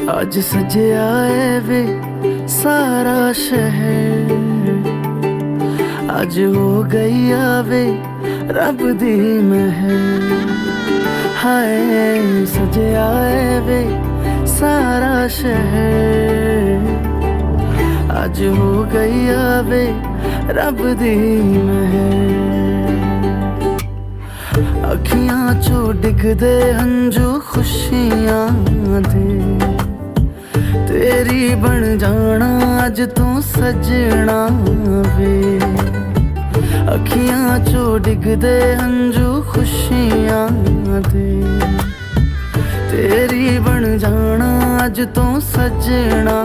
आज सजया है वे सारा शहर, आज हो गई आवे रब दी महर। हाय सजया है वे सारा शहर, आज हो गई आवे रब दी महर। अखियां चो डिगदे हंजू खुशियां दे, तेरी बन जाना अज तू सजना वे। अखियां चो डिगदे हंजू खुशियां दे, तेरी बन जाना अज तू सजना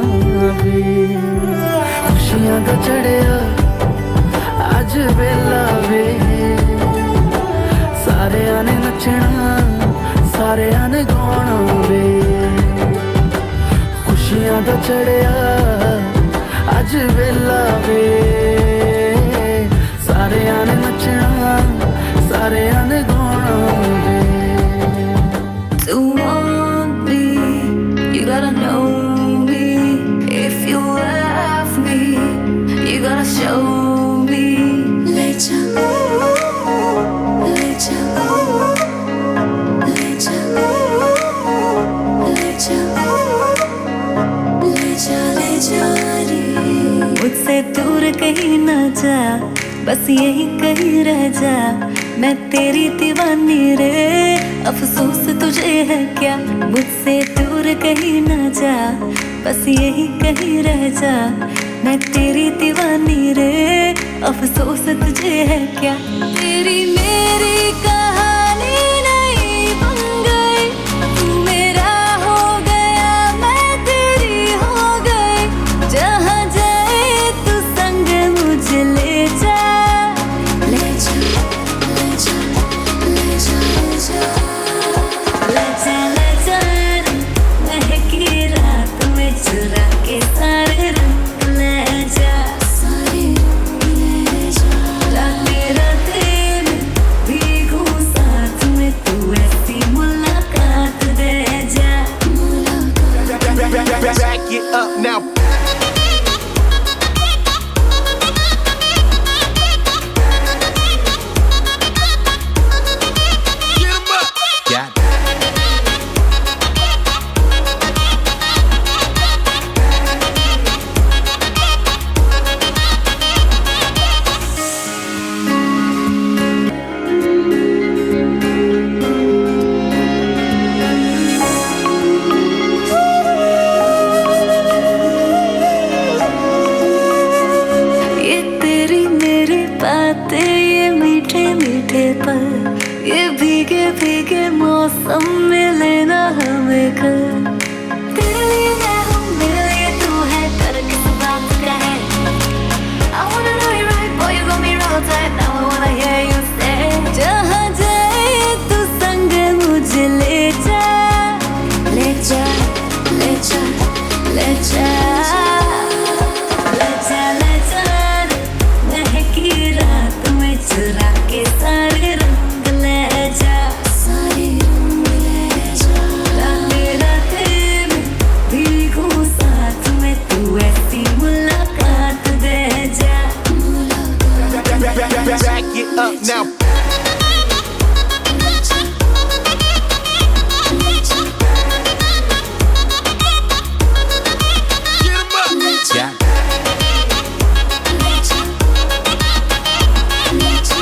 वे। खुशियां दा चढ़िया अज वेला वे, सारेयां ने नचना सारेयां ने गाना वे। खुशियां दा चढ़िया अज वेला वे, सारेयां ने नचना सारेयां ने गाना वे। To want me, you gotta know me. If you love me, you gotta show me. Let ya go, let ya go, let ya go, let ya go, let ya रे। मुझसे दूर कहीं ना जा, बस यही कहीं रह जा। मैं तेरी दीवानी रे, अफसोस तुझे है क्या। मुझसे दूर कहीं ना जा, बस यही कहीं रह जा। मैं तेरी दीवानी रे, अफसोस तुझे है क्या। तेरी मेरी कहानी नहीं बन गई, तू मेरा हो गया मैं तेरी हो गई। जहाँ जाए तू संग मुझे ले जा, ले जा, ले जा, ले जा, ले जा, ले जा, महकी रात में चुरा के सारे रंग ले जा, सारे ले जा। राते राते में भीगूं साथ में, तू ऐसी मुलाकात दे जा, मुलाकात। Back it up now. Get 'em up. Got it. ये तेरी मेरी बातें, ये मीठे मीठे पल, ये भीगे भीगे मौसम में लेना हमें घर। तेरे लिए मैं हूँ, मेरे लिए तू है, कर किस बात का है। I wanna know you right, boy you got me real tight, now I wanna hear you say। जहाँ जाए तू संग मुझे ले जा, ले जा, ले जा, ले जा, ले जा, ले जा, महकी रात में चुरा के सारे रंग ले जा, सारे रंग ले जा। राते राते में भीगूं साथ में, तू ऐसी मुलाकात दे जा, मुलाकात। Back it up now. ले जा, ले जा, Get 'em up. ले जा, Got it. ले जा, ले जा।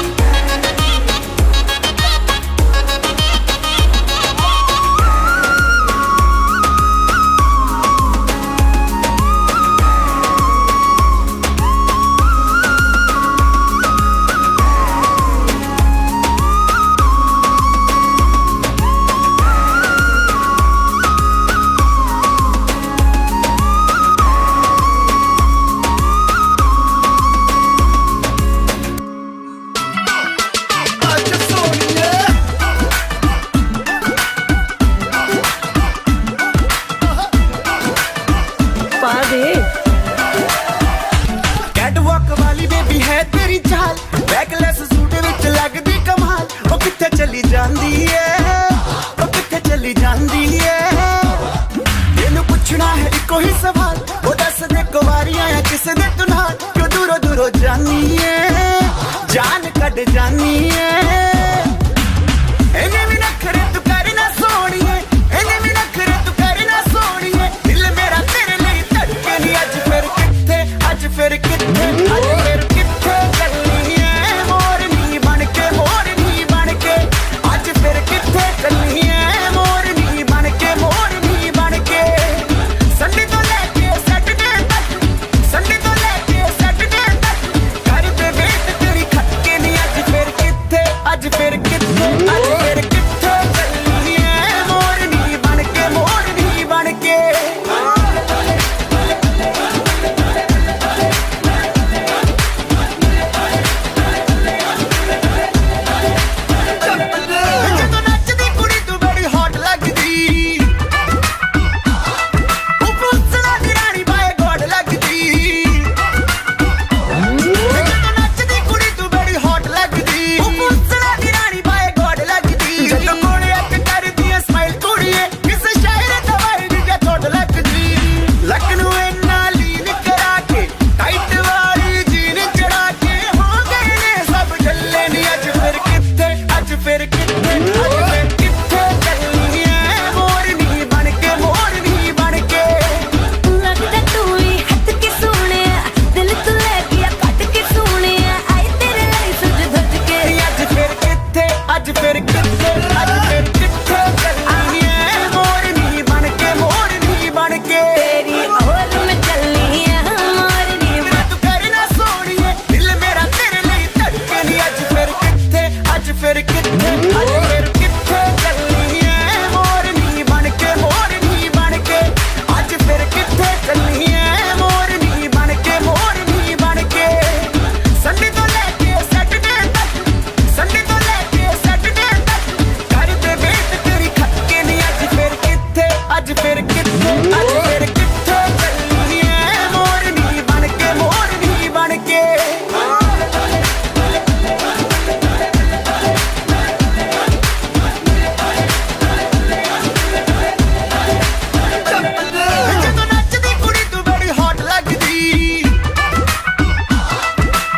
कैटवॉक वाली बेबी है तेरी चाल, बैकलेस सूट विच लगदी कमाल। ओ किथे चली जांदी है, ओ किथे चली जांदी है। तेनू पुछना ਪੁੱਛਣਾ ਹੈ ਇੱਕੋ ਹੀ ਸਵਾਲ ਉਹ ਦੱਸ ਦੇ ਕੁਵਾਰੀਆਂ ਆ ਕਿਸੇ ਦੇ ਤੂੰ ਨਾਲ ਕਿਉਂ ਦੂਰੋਂ ਦੂਰੋਂ ਜਾਨੀ ਏ ਜਾਨ ਕੱਢ ਜਾਨੀ ਏ ਇਹਨੇ ਵੀ ਨਖਰੇ ਤੂੰ ਕਰ ਨਾ ਸੋਣੀਏ ਇਹਨੇ ਵੀ ਨਖਰੇ ਤੂੰ ਕਰ ਨਾ ਸੋਣੀਏ ਦਿਲ ਮੇਰਾ ਤੇਰੇ ਲਈ ਧੜਕੇ ਨਹੀਂ ਅੱਜ ਫਿਰ ਕਿੱਥੇ ਅੱਜ ਫਿਰ ਕਿੱਥੇ ਅੱਜ ਫਿਰ ਕਿੱਥੇ ਚੱਲੀ ਏ ਮੋਰਨੀ ਬਣ ਕੇ ਮੋਰਨੀ ਬਣ ਕੇ ਅੱਜ ਫਿਰ ਕਿੱਥੇ ਚੱਲੀ ਏ ਮੋਰਨੀ ਬਣ ਕੇ ਮੋਰਨੀ ਬਣ ਕੇ ਸੰਡੇ ਤੋਂ ਲੈ ਕੇ ਸੈਟਰਡੇ ਤੱਕ ਸੰਡੇ ਤੋਂ ਲੈ ਕੇ ਸੈਟਰਡੇ ਤੱਕ ਕਰਦੇ ਵੇਟ ਤੇਰੀ ਖੱਕੇ ਨਹੀਂ ਅੱਜ ਫਿਰ ਕਿੱਥੇ ਅੱਜ ਫਿਰ ਕਿੱਥੇ ਅੱਜ ਫਿਰ ਕਿੱਥੇ ਚੱਲੀ ਏ ਮੋਰਨੀ ਬਣ ਕੇ ਮੋਰਨੀ ਬਣ ਕੇ ਜਦੋਂ ਨੱਚਦੀ ਕੁੜੀ ਤੂੰ ਬੜੀ ਹੌਟ ਲੱਗਦੀ ਉਹ ਪੁੱਛਣਾ ਦੀ ਰਾਣੀ ਬਾਏ ਗੋਡ ਲੱਗਦੀ ਜਦੋਂ ਨੱਚਦੀ ਕੁੜੀ ਤੂੰ ਬੜੀ ਹੌਟ ਲੱਗਦੀ ਉਹ ਪੁੱਛਣਾ ਦੀ ਰਾਣੀ ਬਾਏ ਗੋਡ ਲੱਗਦੀ ਜਦੋਂ ਕੋਲੇ ਅੱਖ ਕਰਦੀ ਐ ਸਮਾਈਲ ਕੁੜੀਏ ਕਿਸੇ ਸ਼ਾਇਰ ਦਾ ਵਾਈਡ ਜਾਂ ਥੋੜ ਲੱਗਦੀ ਲੱਕ ਨੂੰ ਇੰਨਾ ਲੀਨ ਕਰਾ ਕੇ ਟਾਈਟ ਵਾਲੀ ਜੀਨ ਚੜਾ ਕੇ ਹੋ ਗਏ ਨੇ ਸਭ ਜੱਲੇ ਨੀ ਅੱਜ ਫਿਰ ਕਿੱਥੇ ਅੱਜ ਫਿਰ ਕਿੱਥੇ ਅੱਜ ਫਿਰ ਕਿੱਥੇ ਚੱਲੀ ਐ ਮੋਰਨੀ ਬਣ ਕੇ ਮੋਰਨੀ ਬਣ ਕੇ ਲੱਗਦਾ ਤੂੰ ਹੀ ਹੱਥ ਕੇ ਸੋਹਣਿਆ ਦਿਲ ਤੂੰ ਲੈ ਗਿਆ ਕੱਟ ਕੇ ਸੋਹਣਿਆ ਆਈ ਤੇਰੇ ਲਈ ਸਜ ਧਜ ਕੇ ਅੱਜ ਫਿਰ ਕਿੱਥੇ ਅੱਜ ਫਿਰ ਕਿੱਥੇ ਅੱਜ ਫਿਰ ਕਿੱਥੇ ਚੱਲੀ ਐ ਮੋਰਨੀ ਬਣ ਕੇ ਮੋਰਨੀ ਬਣ ਕੇ ਤੇਰੀ ਹੋਰ ਮੈਂ ਚੱਲੀ ਆ ਮੋਰਨੀ ਮੇਰਾ ਤੂੰ ਕਰ ਨਾ ਸੋਣੀਏ ਦਿਲ ਮੇਰਾ ਤੇਰੇ ਲਈ ਧੜਕੇ ਨਹੀਂ ਅੱਜ ਫਿਰ ਕਿੱਥੇ ਅੱਜ ਫਿਰ ਕਿੱਥੇ ਅੱਜ ਫਿਰ ਕਿੱਥੇ ਚੱਲੀ ਐ ਮੋਰਨੀ ਬਣ ਕੇ ਮੋਰਨੀ ਬਣ ਕੇ ਅੱਜ ਫਿਰ ਕਿੱਥੇ ਚੱਲੀ ਐ ਮੋਰਨੀ ਬਣ ਕੇ ਮੋਰਨੀ ਬਣ ਕੇ ਸੰਡੇ ਤੋਂ ਲੈ ਕੇ ਸੈਟਰਡੇ ਤੱਕ ਸੰਡੇ ਤੋਂ ਲੈ ਕੇ ਸੈਟਰਡੇ ਤੱਕ ਕਰਦੇ ਵੇਟ ਤੇਰੀ ਖੱਕੇ ਨਹੀਂ ਅੱਜ ਫਿਰ ਕਿੱਥੇ ਅੱਜ ਫਿਰ ਕਿੱਥੇ ਅੱਜ ਫਿਰ ਕਿੱਥੇ ਚੱਲੀ ਐ ਮੋਰਨੀ ਬਣ ਕੇ ਮੋਰਨੀ ਬਣ ਕੇ ਜਦੋਂ ਨੱਚਦੀ ਕੁੜੀ ਤੂੰ ਬੜੀ ਹੌਟ ਲੱਗਦੀ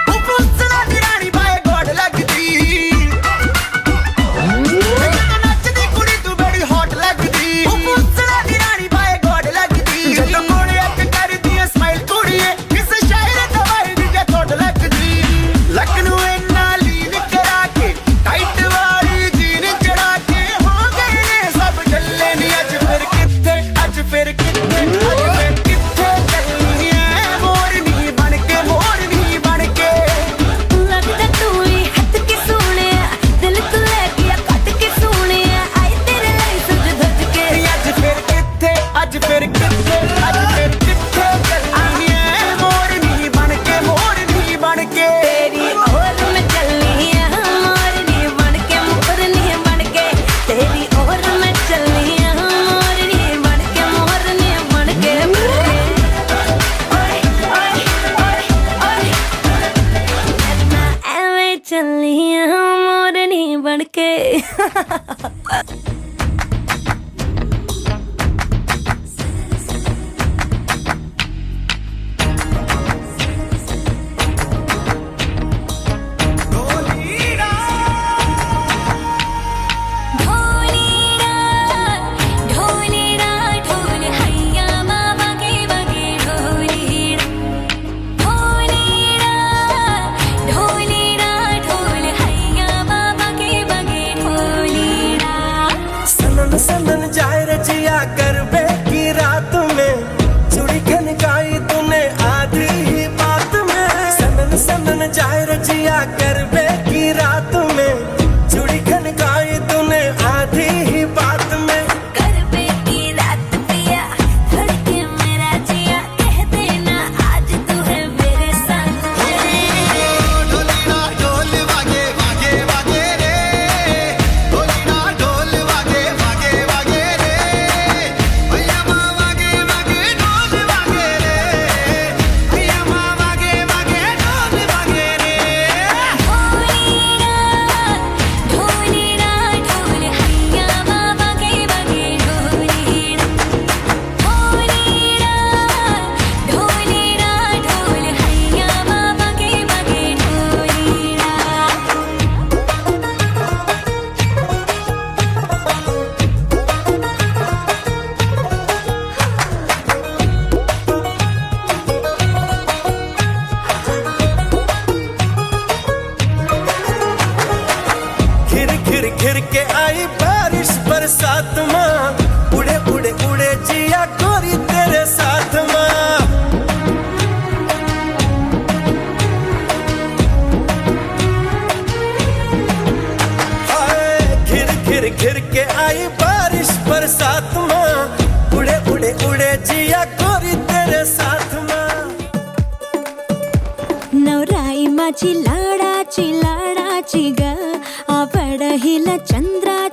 ਉਹ ਪੁੱਛਣਾ ਦੀ ਰਾਣੀ ਬਾਏ ਗੋਡ ਲੱਗਦੀ ਜਦੋਂ ਨੱਚਦੀ ਕੁੜੀ ਤੂੰ ਬੜੀ ਹੌਟ ਲੱਗਦੀ ਉਹ ਪੁੱਛਣਾ ਦੀ ਰਾਣੀ ਬਾਏ ਗੋਡ ਲੱਗਦੀ ਜਦੋਂ ਕੋਲੇ ਅੱਖ ਕਰਦੀ ਐ ਸਮਾਈਲ ਕੁੜੀਏ ਕਿਸੇ ਸ਼ਾਇਰ ਦਾ ਵਾਈਡ ਜਾਂ ਥੋੜ ਲੱਗਦੀ ਲੱਕ ਨੂੰ ਇੰਨਾ ਲੀਨ ਕਰਾ ਕੇ ਟਾਈਟ ਵਾਲੀ ਜੀਨ ਚੜਾ ਕੇ ਹੋ ਗਏ ਨੇ ਸਭ ਜੱਲੇ ਨੀ ਅੱਜ ਫਿਰ ਕਿੱਥੇ ਅੱਜ ਫਿਰ ਕਿੱਥੇ ਅੱਜ ਫਿਰ ਕਿੱਥੇ ਚੱਲੀ ਐ ਮੋਰਨੀ ਬਣ ਕੇ ਮੋਰਨੀ ਬਣ ਕੇ ਲੱਗਦਾ ਤੂੰ ਹੀ ਹੱਥ ਕੇ ਸੋਹਣਿਆ ਦਿਲ ਤੂੰ ਲੈ ਗਿਆ ਕੱਟ ਕੇ ਸੋਹਣਿਆ ਆਈ ਤੇਰੇ ਲਈ ਸਜ ਧਜ ਕੇ ਅੱਜ ਫਿਰ ਕਿੱਥੇ ਅੱਜ ਫਿਰ ਕਿੱਥੇ ਅੱਜ ਫਿਰ ਕਿੱਥੇ ਚੱਲੀ ਐ ਮੋਰਨੀ ਬਣ ਕੇ ਮੋਰਨੀ ਬਣ ਕੇ ਤੇਰੀ ਹੋਰ ਮੈਂ ਚੱਲੀ ਆ ਮੋਰਨੀ ਬਣ ਕੇ ਮੋਰਨੀ ਬਣ ਕੇ ਤੇਰੀ ਹੋਰ ਮੈਂ ਚੱਲੀ ਆ ਮੋਰਨੀ ਬਣ ਕੇ ਮੋਰਨੀ ਬਣ ਕੇ ਓਏ ਓਏ ਓਏ ਓਏ ਮੈਂ ਐਵੇਂ ਚੱਲੀ ਆ ਮੋਰਨੀ ਬਣ ਕੇ ढोलीड़ा ढोल हैया बाबा के बगे ढोलीड़ा ढोलीड़ा ढोल हैया बाबा के बगे ढोलीड़ा सनन सनन जाए रजिया करबे की रात में चूड़ी खनकाई तूने आधी ही बात में सनन सनन जाए रजिया करबे की रात में चूड़ी खनकाई तूने आधी ही बात में करबे की रात पिया धड़के मेरा जिया कह देना आज तू है मेरे संग ढोलीना ढोल वागे वागे वागे रे ढोलीना ढोल वागे वागे वागे रे भैया माँ वागे वागे ढोल वागे रे भैया माँ वागे वागे ढोल वागे रे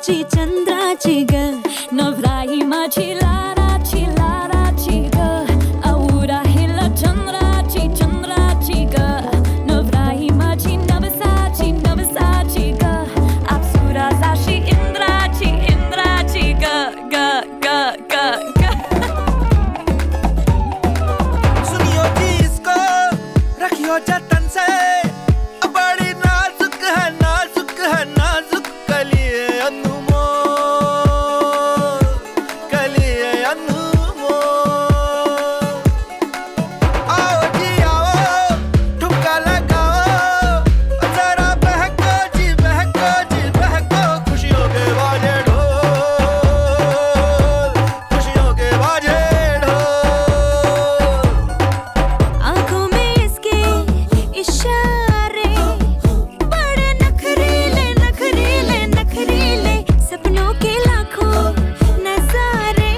चंद्राची चंद्राची ग नवराई माझी लाराची लाराची ग औरा हिला चंद्राची चंद्राची ग नवराई माझी नवसाची नवसाची ग अप्सरा जाशी इंद्राची इंद्राची ग ग ग ग ग सुनियो जी इसको रखियो जतन से बड़ी नाजुक है नाजुक कलिए अनमोल कलिए अनमोल आओ जी आओ ठुमका लगाओ जरा बहको खुशियों के बाजे ढोल खुशियों के बाजे ढोल आंखों में इसके इशारे बड़े नखरीले नखरीले नखरीले सपनों के लाखों नजारे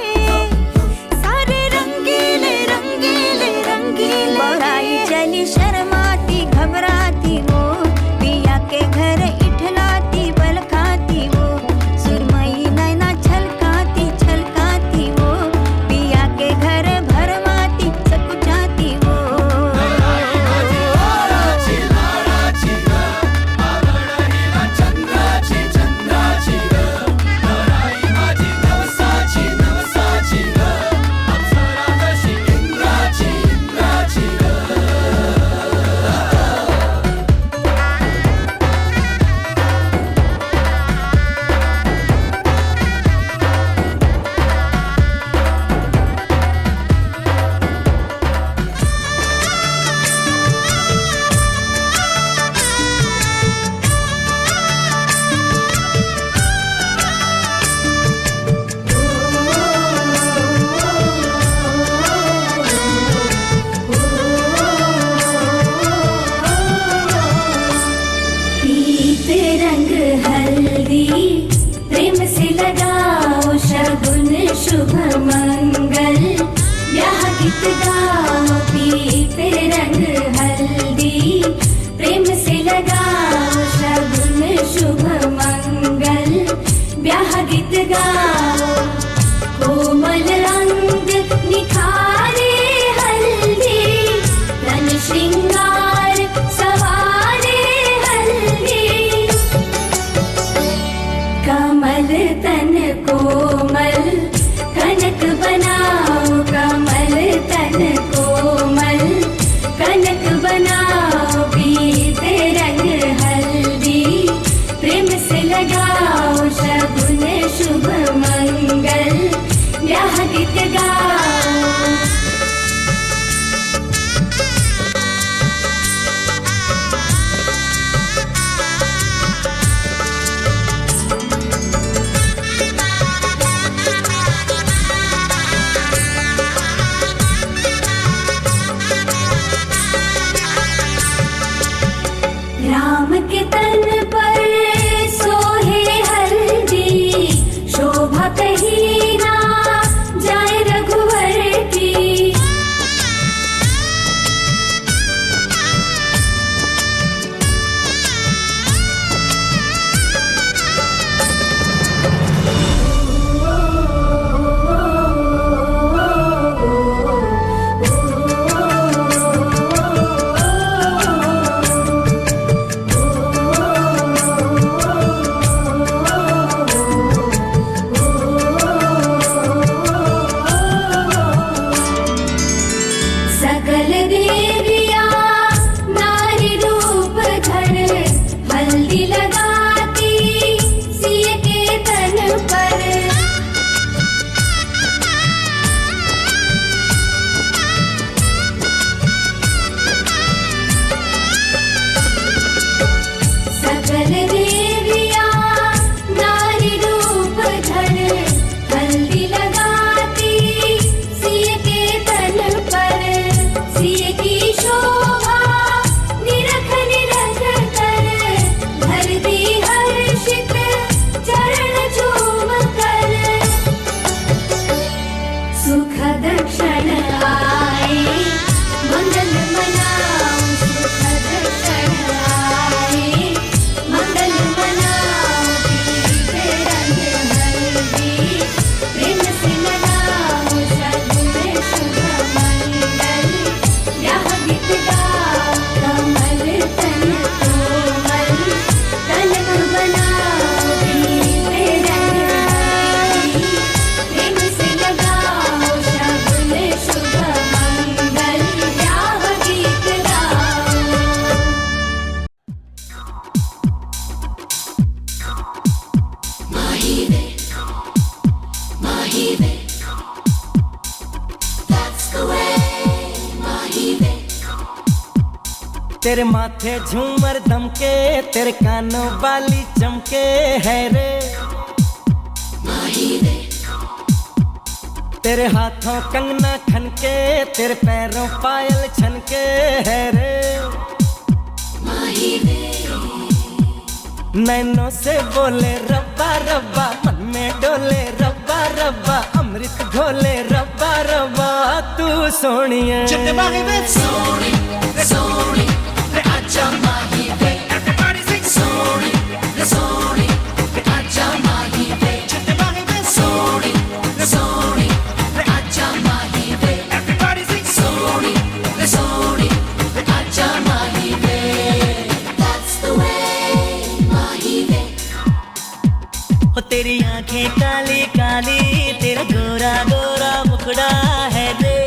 सारे रंगीले रंगीले रंगीले बड़ाई चली शर्माती घबराती वो पिया के घर इठलाती बल खाती वो सुरमई नैना छलकाती छलकाती वो पिया के घर भरमाती सकुचाती वो पीते रंग हल्दी प्रेम से लगाओ शगुन शुभ मंगल ब्याह गीत गाओ पीते रंग हल्दी प्रेम से लगाओ शगुन शुभ मंगल ब्याह गीत गाओ कोमल रंग निखारे हल्दी तन श्रृंगार सवारे हल्दी कमल तन कोमल कनक बनाओ कमल तन कोमल कनक बनाओ पीते रंग हल्दी प्रेम से लगाओ शगुन शुभ मंगल ब्याह गीत गाओ राम के तन पर सोहे हल्दी शोभा कहीं ना जाए रघुवर की सकल देविया नारी रूप धर हल्दी लगाती सिय के तन पर सकल देविया नारी रूप धर हल्दी लगाती सिय के तन पर सिय की शोभा निरख निरख कर धरती हर्षित चरण झूम कर सुखद क्षण आए मंगल मनाओ सुखद क्षण आए मंगल मनाओ पीते रंग तेरे माथे झूमर दमके, तेरे कानों वाली चमके है रे तेरे हाथों कंगना खनके, तेरे पैरों पायल छनके है रे नैनों से बोले रब्बा रब्बा, मन में डोले रब्बा रब्बा, अमृत घोले रब्बा रब्बा, तू सोनिए जितने बागे वे सोनी रे सोनी रे आजा माही वे everybody sing सोनी रे सोनी रे आजा माही वे जितने बागे वे सोनी रे सोनी रे आजा माही वे everybody sing सोनी रे सोनी रे आजा माही वे That's the way माही वे हो तेरी आंखें काली काली, तेरा गोरा गोरा मुखड़ा है रे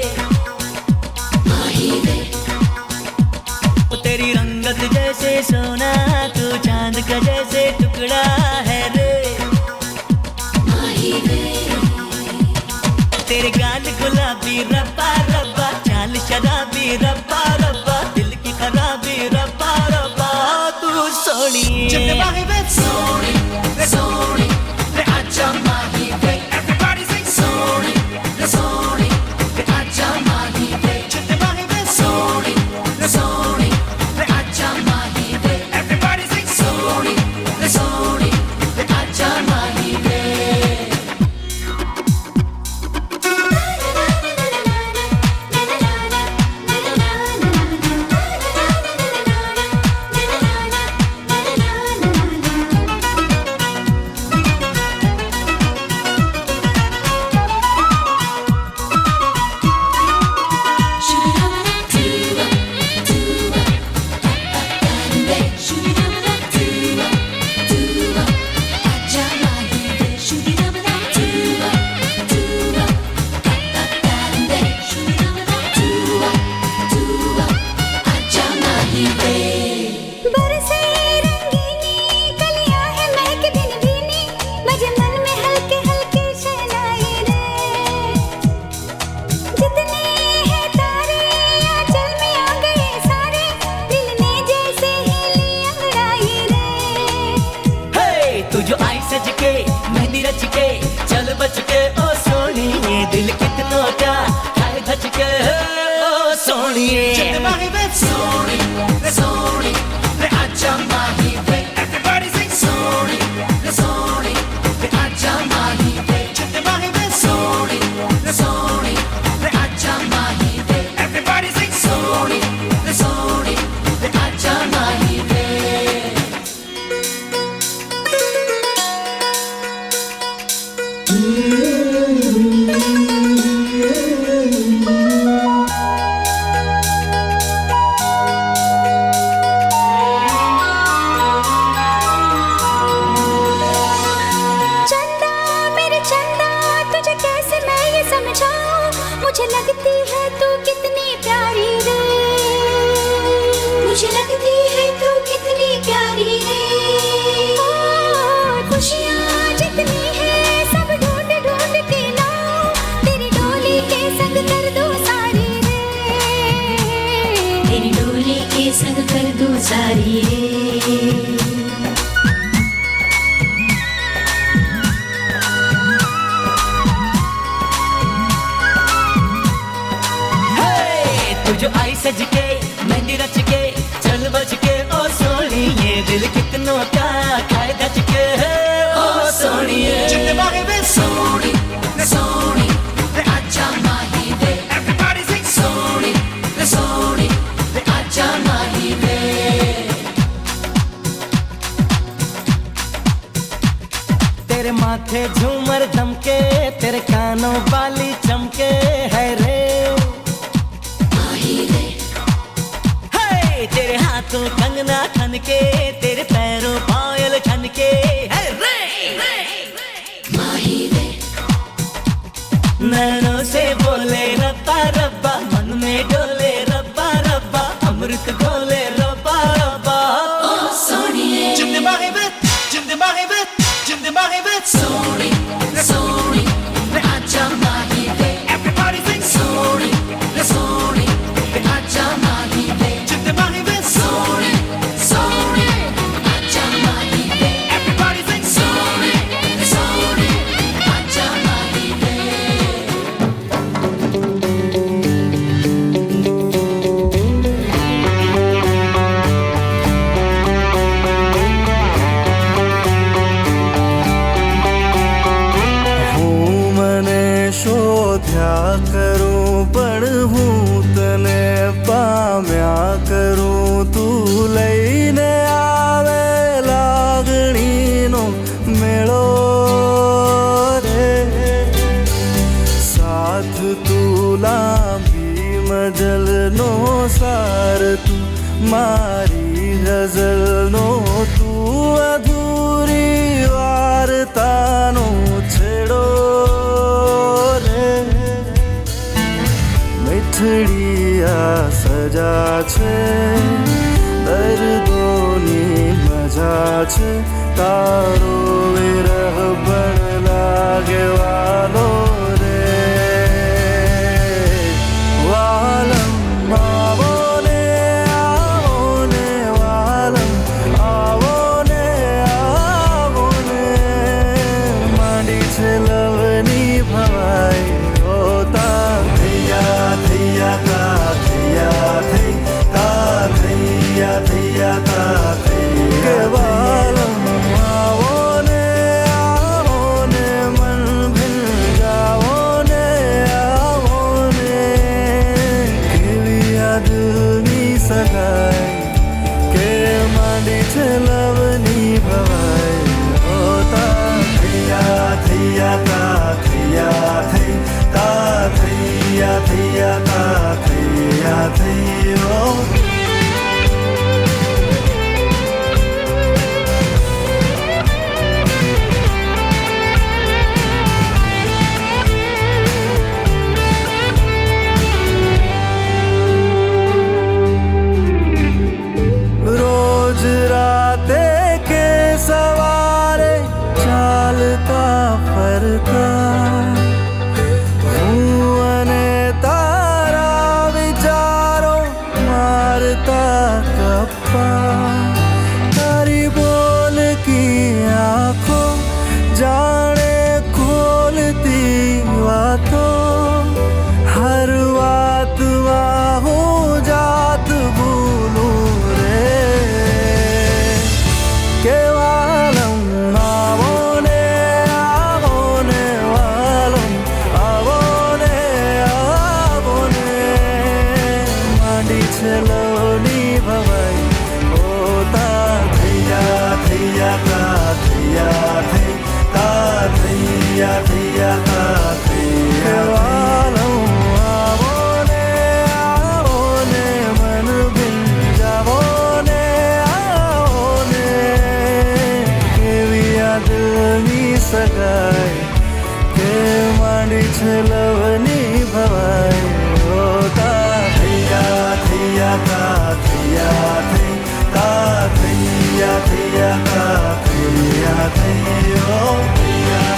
हो तेरी रंगत जैसे सोना, तू चांद का जैसे टुकड़ा है रे तेरे गाल गुलाबी रब्बा रब्बा, चाल शराबी रब्बा रब्बा, दिल की खराबी रब्बा रब्बा, तू सोनी जितने बागे वे सोनी रे सोनी रे आजा माही वे everybody sing सोनी रे सोनी रे आजा माही वे जितने बागे वे सोनी रे सोनी रे आजा माही वे everybody sing सोनी रे सोनी रे आजा माही वे बरसे रंगीनी कलियां है महक दिन भीनी, बजे मन में हल्के हल्के शहनाई रे जितने हैं तारे आंचल में आ गए सारे, दिल ने जैसे हिली अंगड़ाई रे हे तू जो आई सज के मेहंदी रच के, चल बच के ओ सोनी, ये दिल कितनों का खाए धच के ओ सोनिए जितने बागे वे सोनी रे सोनी रे आजा माही वे everybody sing सोनी रे सोनी रे आजा माही वे जितने बागे वे सोनी रे सोनी रे आजा माही वे everybody sing सोनी रे सोनी रे आजा माही वे चंदा मेरे चंदा, तुझे कैसे मैं ये समझाऊं, मुझे लगती है तू कितनी प्यारी रे, मुझे लगती है तू कितनी प्यारी रे ओ, खुशियाँ जितनी है सब ढूंढ ढूंढ के लाऊं, तेरी डोली के संग कर दो सारी रे, तेरी डोली के संग कर दो सारी रे तू जो आई सज के मेहंदी रच के, चल बच के ओ सोनी, ये दिल कितनों का खाए धच के ओ सोनिए जितने बागे वे सोनी रे सोनी रे आजा माही वे everybody sing सोनी रे सोनी रे आजा माही वे तेरे माथे झूमर दमके, तेरे कानों वाली चमके है रे हे तेरे हाथों कंगना खनके, तेरे पैरों पायल छनके है रे नैनों से बोले रब्बा रब्बा, मन में डोले रब्बा रब्बा, अमृत घोले रब्बा रब्बा, जितने बागे वे जितने बागे वे जितने बागे वे सोनी रे सोनी रे आजा माही वे everybody sing सोनी रे सोनी रे आजा माही वे जितने बागे वे सोनी શોધ્યા કરું પણ હું તને પામ્યા કરું તું લઈને આવે લાગણીનો મેળો રે સાથ તું લાંબી મજલનો સાર તું મારી ગઝલનો તું અધૂરી વાર્તાનો છેડો રે મીઠડી આ સજા છે દર્દોની મજા છે તારો વિરહ પણ લાગે વાલો રે વાલમ આવો ને આવો ને વાલમ આવો ને આવો ને માંડી છે લવની ભવાઈ હોતા થૈયા થૈયા તા થૈયા થઈ તા થૈયા થૈયા તા થઈ કે વાલમ આવો ને મન ભીલ જાઓ ને આવો ને કેવી યાદની સગાઈ કે માંડી છે લવની ભવાઈ હોતા થૈયા થૈયા તા થૈયા થઈ તા થૈયા થૈયા તા થૈયા થઈ ઓ રોજ રાતે કે સવારે ચાલતા ફરતા હું અને તારા વિચારો મારતા કપ્પા તારી બોલ કી આંખો જાણે ખોલતી વાતો હર વાતમાં હું જાત ભૂલું રે કે વાલમ આવો ને વાલમ આવો ને માંડી છે લવની ભવાઈ હોતા થૈયા થૈયા તા થૈયા થઈ તા થૈયા થૈયા તા થૈયા વાલમ આવો ને મન બિન જાવો ને આવો ને કેવી યાદની સગાઈ કે માંડી છે લવની ભવાઈ હોતા થૈયા થૈયા તા થૈયા થઈ તા થૈયા થૈયા તા થૈયા થઈ ઓ થૈયા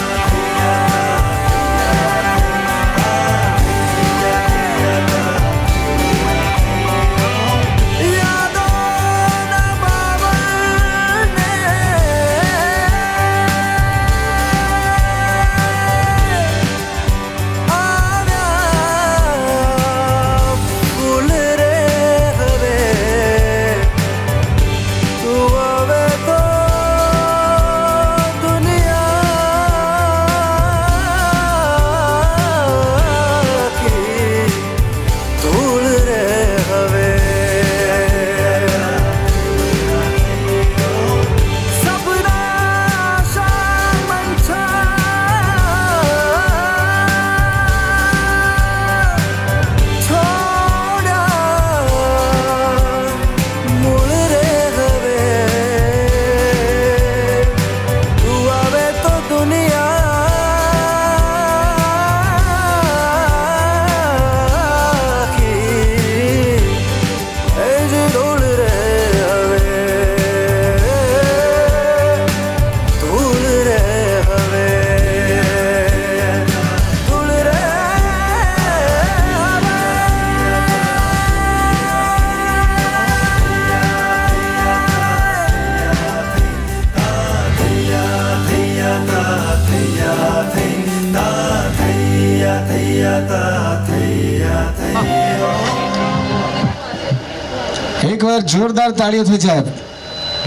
એક વાર જોરદાર તાળીઓ થઈ જાય.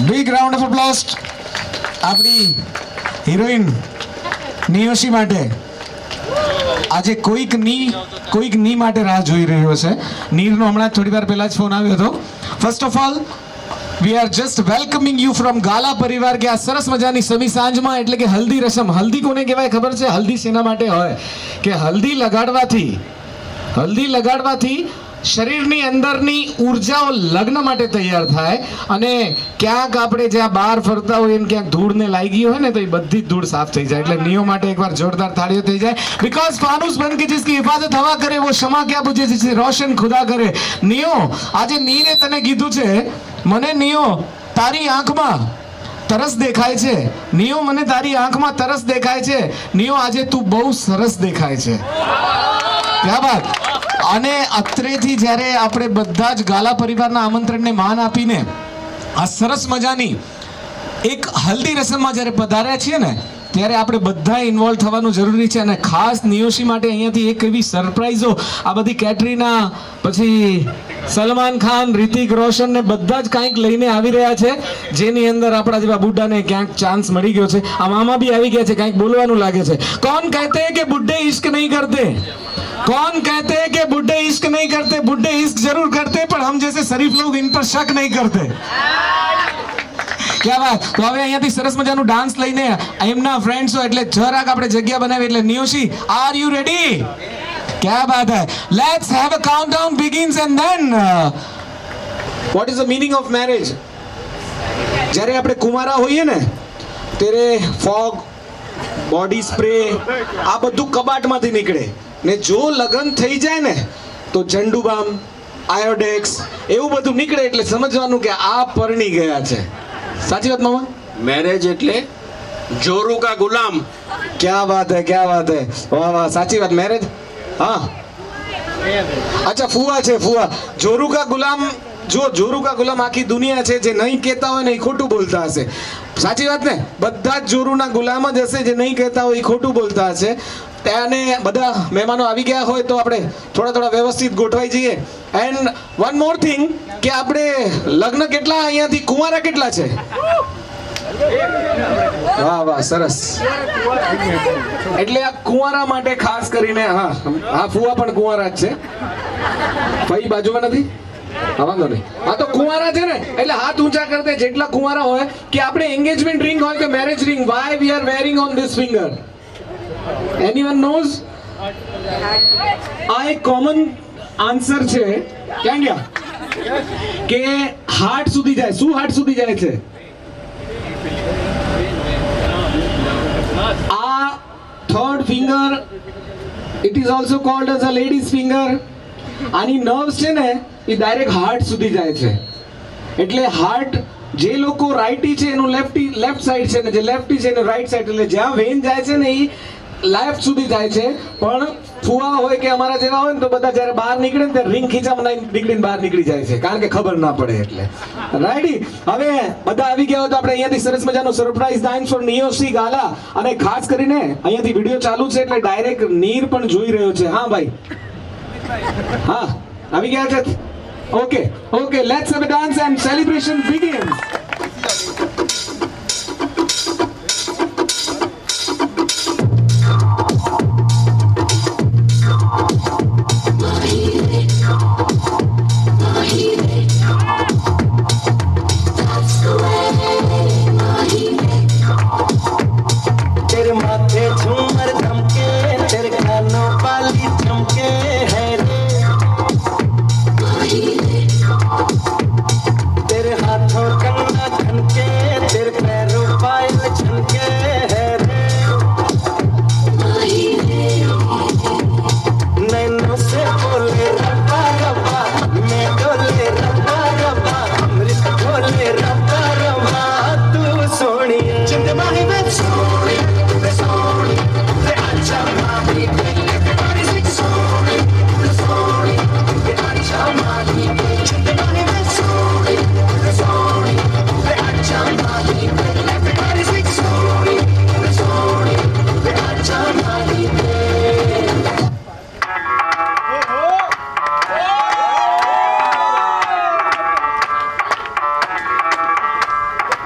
બિગ રાઉન્ડ ઓફ અપ્લોઝ આપણી હિરોઈન નિયોશી માટે. આજે કોઈક ની માટે રાહ જોઈ રહ્યો છે. નીરનો હમણાં થોડી વાર પહેલા જ ફોન આવ્યો હતો. First of all we are just welcoming you from Gala પરિવાર કે આ સરસ મજાની સમી સાંજમાં, એટલે કે હલ્દી રસમ. હલ્દી કોને કહેવાય ખબર છે? હલ્દી શેના માટે હોય કે હલ્દી લગાડવાથી શરીરની અંદરની ઉર્જાઓ લગ્ન માટે તૈયાર થાય, અને ક્યાંક આપણે જ્યાં બહાર ફરતા હોય ને ક્યાંક ધૂળને લાગી હોય ને તો એ બધી જ ધૂળ સાફ થઈ જાય. એટલે નિયો માટે એકવાર જોરદાર તાળીઓ થઈ જાય. बिकॉज फानूस बन के जिसकी हिफाजत हवा करे वो क्षमा क्या पूछे जिसे रोशन खुदा करे. નિયો, આજે નીરે તને કીધું છે, મને નિયો તારી આંખમાં તરસ દેખાય છે. નિયો, મને તારી આંખમાં તરસ દેખાય છે. નિયો, આજે તું બહુ સરસ દેખાય છે. ક્યા વાત. અને અત્રેથી જ્યારે આપણે બધા જ ગાલા પરિવારના આમંત્રણને માન આપીને આ સરસ મજાની એક હલ્દી રસમમાં જ્યારે પધાર્યા છીએ ને, ત્યારે આપણે બધા ઇન્વોલ્વ થવાનું જરૂરી છે. અને ખાસ નિયોશી માટે અહીંયાથી એક એવી સરપ્રાઈઝો, આ બધી કેટરીના, પછી સલમાન ખાન, રિતિક રોશન ને બધા જ કંઈક લઈને આવી રહ્યા છે, જેની અંદર આપણા જેવા બુઢાને ક્યાંક ચાન્સ મળી ગયો છે. આ મામા બી આવી ગયા છે, કંઈક બોલવાનું લાગે છે. કોણ કહેતે હૈ કે બુઢે ઇશ્ક નહીં કરતે? कौन कहते हैं कि बुढ़े इश्क नहीं करते? बुढ़े इश्क जरूर करते, पर हम जैसे शरीफ लोग इन पर शक नहीं करते. क्या बात. તો હવે અહીંયાથી સરસ મજાનું ડાન્સ લઈને એમના ફ્રેન્ડ્સો, એટલે જરાક આપણે જગ્યા બનાવી. એટલે નિયોશી, આર યુ રેડી? क्या बात है. Let's have a countdown begins and then what is the meaning of marriage? જ્યારે આપણે કુંવારા હોઈએ ને ત્યારે ફોગ, બોડી સ્પ્રે, આ બધું કબાટમાંથી નીકળે, ને જો લગ્ન થઈ જાય ને તો ઝંડુબામ, આયોડેક્સ એવું બધું નીકળે. એટલે સમજવાનું કે આ પરણી ગયા છે. સાચી વાત મામા? मैरिज એટલે જોરુ કા ગુલામ. क्या बात है, क्या बात है. वाह वाह, સાચી વાત. મેરેજ, હા. અચ્છા, ફુવા છે, ફુવા. જોરુ કા ગુલામ. જો જોરુ કા ગુલામ આખી દુનિયા છે, જે નહીં કહેતા હોય ને એ ખોટું બોલતા હશે. સાચી વાત ને? બધા જ જોરુના ગુલામ જ હશે, જે નહીં કહેતા હોય એ ખોટું બોલતા હશે. અને બધા મહેમાનો આવી ગયા હોય તો આપણે થોડા વ્યવસ્થિત ગોઠવાઈ જઈએ. એન્ડ વન મોર થિંગ કે આપણે લગ્ન કેટલા અહીંયાથી કુંવારા કેટલા છે? વાહ વાહ, સરસ. એટલે આ કુંવારા માટે ખાસ કરીને, હા હા, ફુવા પણ કુંવારા જ છે. ભાઈ બાજુમાં નથી? હા, વાંધો નહીં. હા, તો કુંવારા છે ને, એટલે હાથ ઊંચા કરતે જેટલા કુંવારા હોય. કે આપણે એંગેજમેન્ટ રિંગ હોય કે marriage ring, why we are wearing on this finger? Anyone knows? આ એક કોમન આન્સર છે. ક્યાં ગયા? કે હાર્ટ સુધી જાય. શું હાર્ટ સુધી જાય છે? આ third finger, it is also cold as a ladies finger. આની નર્વ્સ છે ને એ ડાયરેક્ટ હાર્ટ સુધી જાય છે. એટલે હાર્ટ, જે લોકો રાઈટી છે એનું લેફ્ટ સાઈડ છે, ને જે લેફ્ટી છે એનું રાઈટ સાઈડ. એટલે જ્યાં વેન જાય છે ને એ લેફ્ટ સુધી જાય છે. પણ ફુવા હોય કે અમારા જેવા હોય ને તો બધા જ્યારે બહાર નીકળે ને ત્યારે રિંગ ખીચામાં નીકળીને બહાર નીકળી જાય છે, કારણ કે ખબર ના પડે. એટલે રાઈટી. હવે બધા આવી ગયા હોય તો આપણે અહીંયાથી સરસ મજાનો સરપ્રાઈઝ ડાન્સ ફોર નિયોશી ગાલા. અને ખાસ કરીને અહીંયાથી વિડીયો ચાલુ છે એટલે ડાયરેક્ટ નીર પણ જોઈ રહ્યો છે. હા ભાઈ, હા આવી ગયા છે. Okay okay, let's have a dance and celebration begins. तेरे माथे झूमर धमके, तेरे कानों वाली चमके है रे. तेरे हाथों कंगना खनके, तेरे पैरों पायल छनके है रे. नैनों से बोले रब्बा रब्बा, मैं डोले रब्बा रब्बा, अमृत डोले रब्बा रब्बा. तू सोनिया चंदमाही में सोनी, सोनी ते अच्छा माही, everybody sing सोनी, सोनी ते अच्छा माही. चंदमाही में सोनी, सोनी ते अच्छा माही, everybody sing सोनी, सोनी ते अच्छा माही.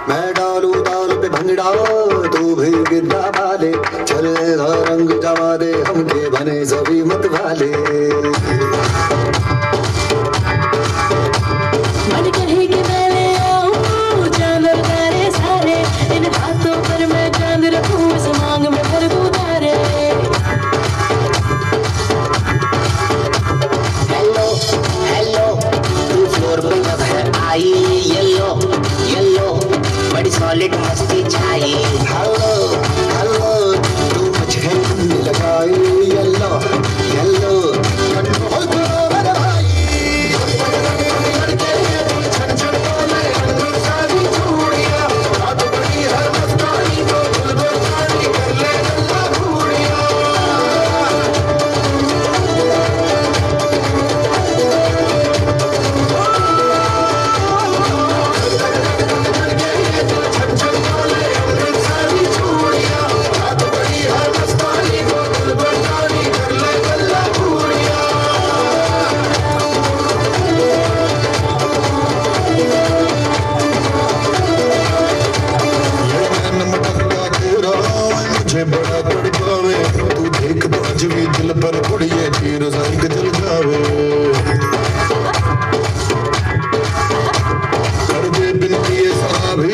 मैं डालू ताल पे भंगड़ा, तू भी गिरदा वाले, चल रंग जमा दे हमके जाने सभी मत वाले मन कहे कि मैं ले आऊं चांद और तारे सारे, इन हाथों पर मैं चांद रखूं, इस मांग में भर दूं तारे। हेलो हेलो तू फ्लोर पे जब है आई, येलो येलो बड़ी सॉलिड मस्ती छाई। हेलो हेलो तू मुझे लगाई येलो येलो कंट्रोल करो मेरे भाई लड़के ये तो छन छन बोले अंदर सारी चूड़ियां रात बड़ी है मस्तानी तो दिल बेचारी कर ले गल्ला घूड़ियां मुझे बड़ा तड़पावे तू देख तो आज भी दिल पर कुड़िए चीर साइक जल जावे कर दे बिन किए साभी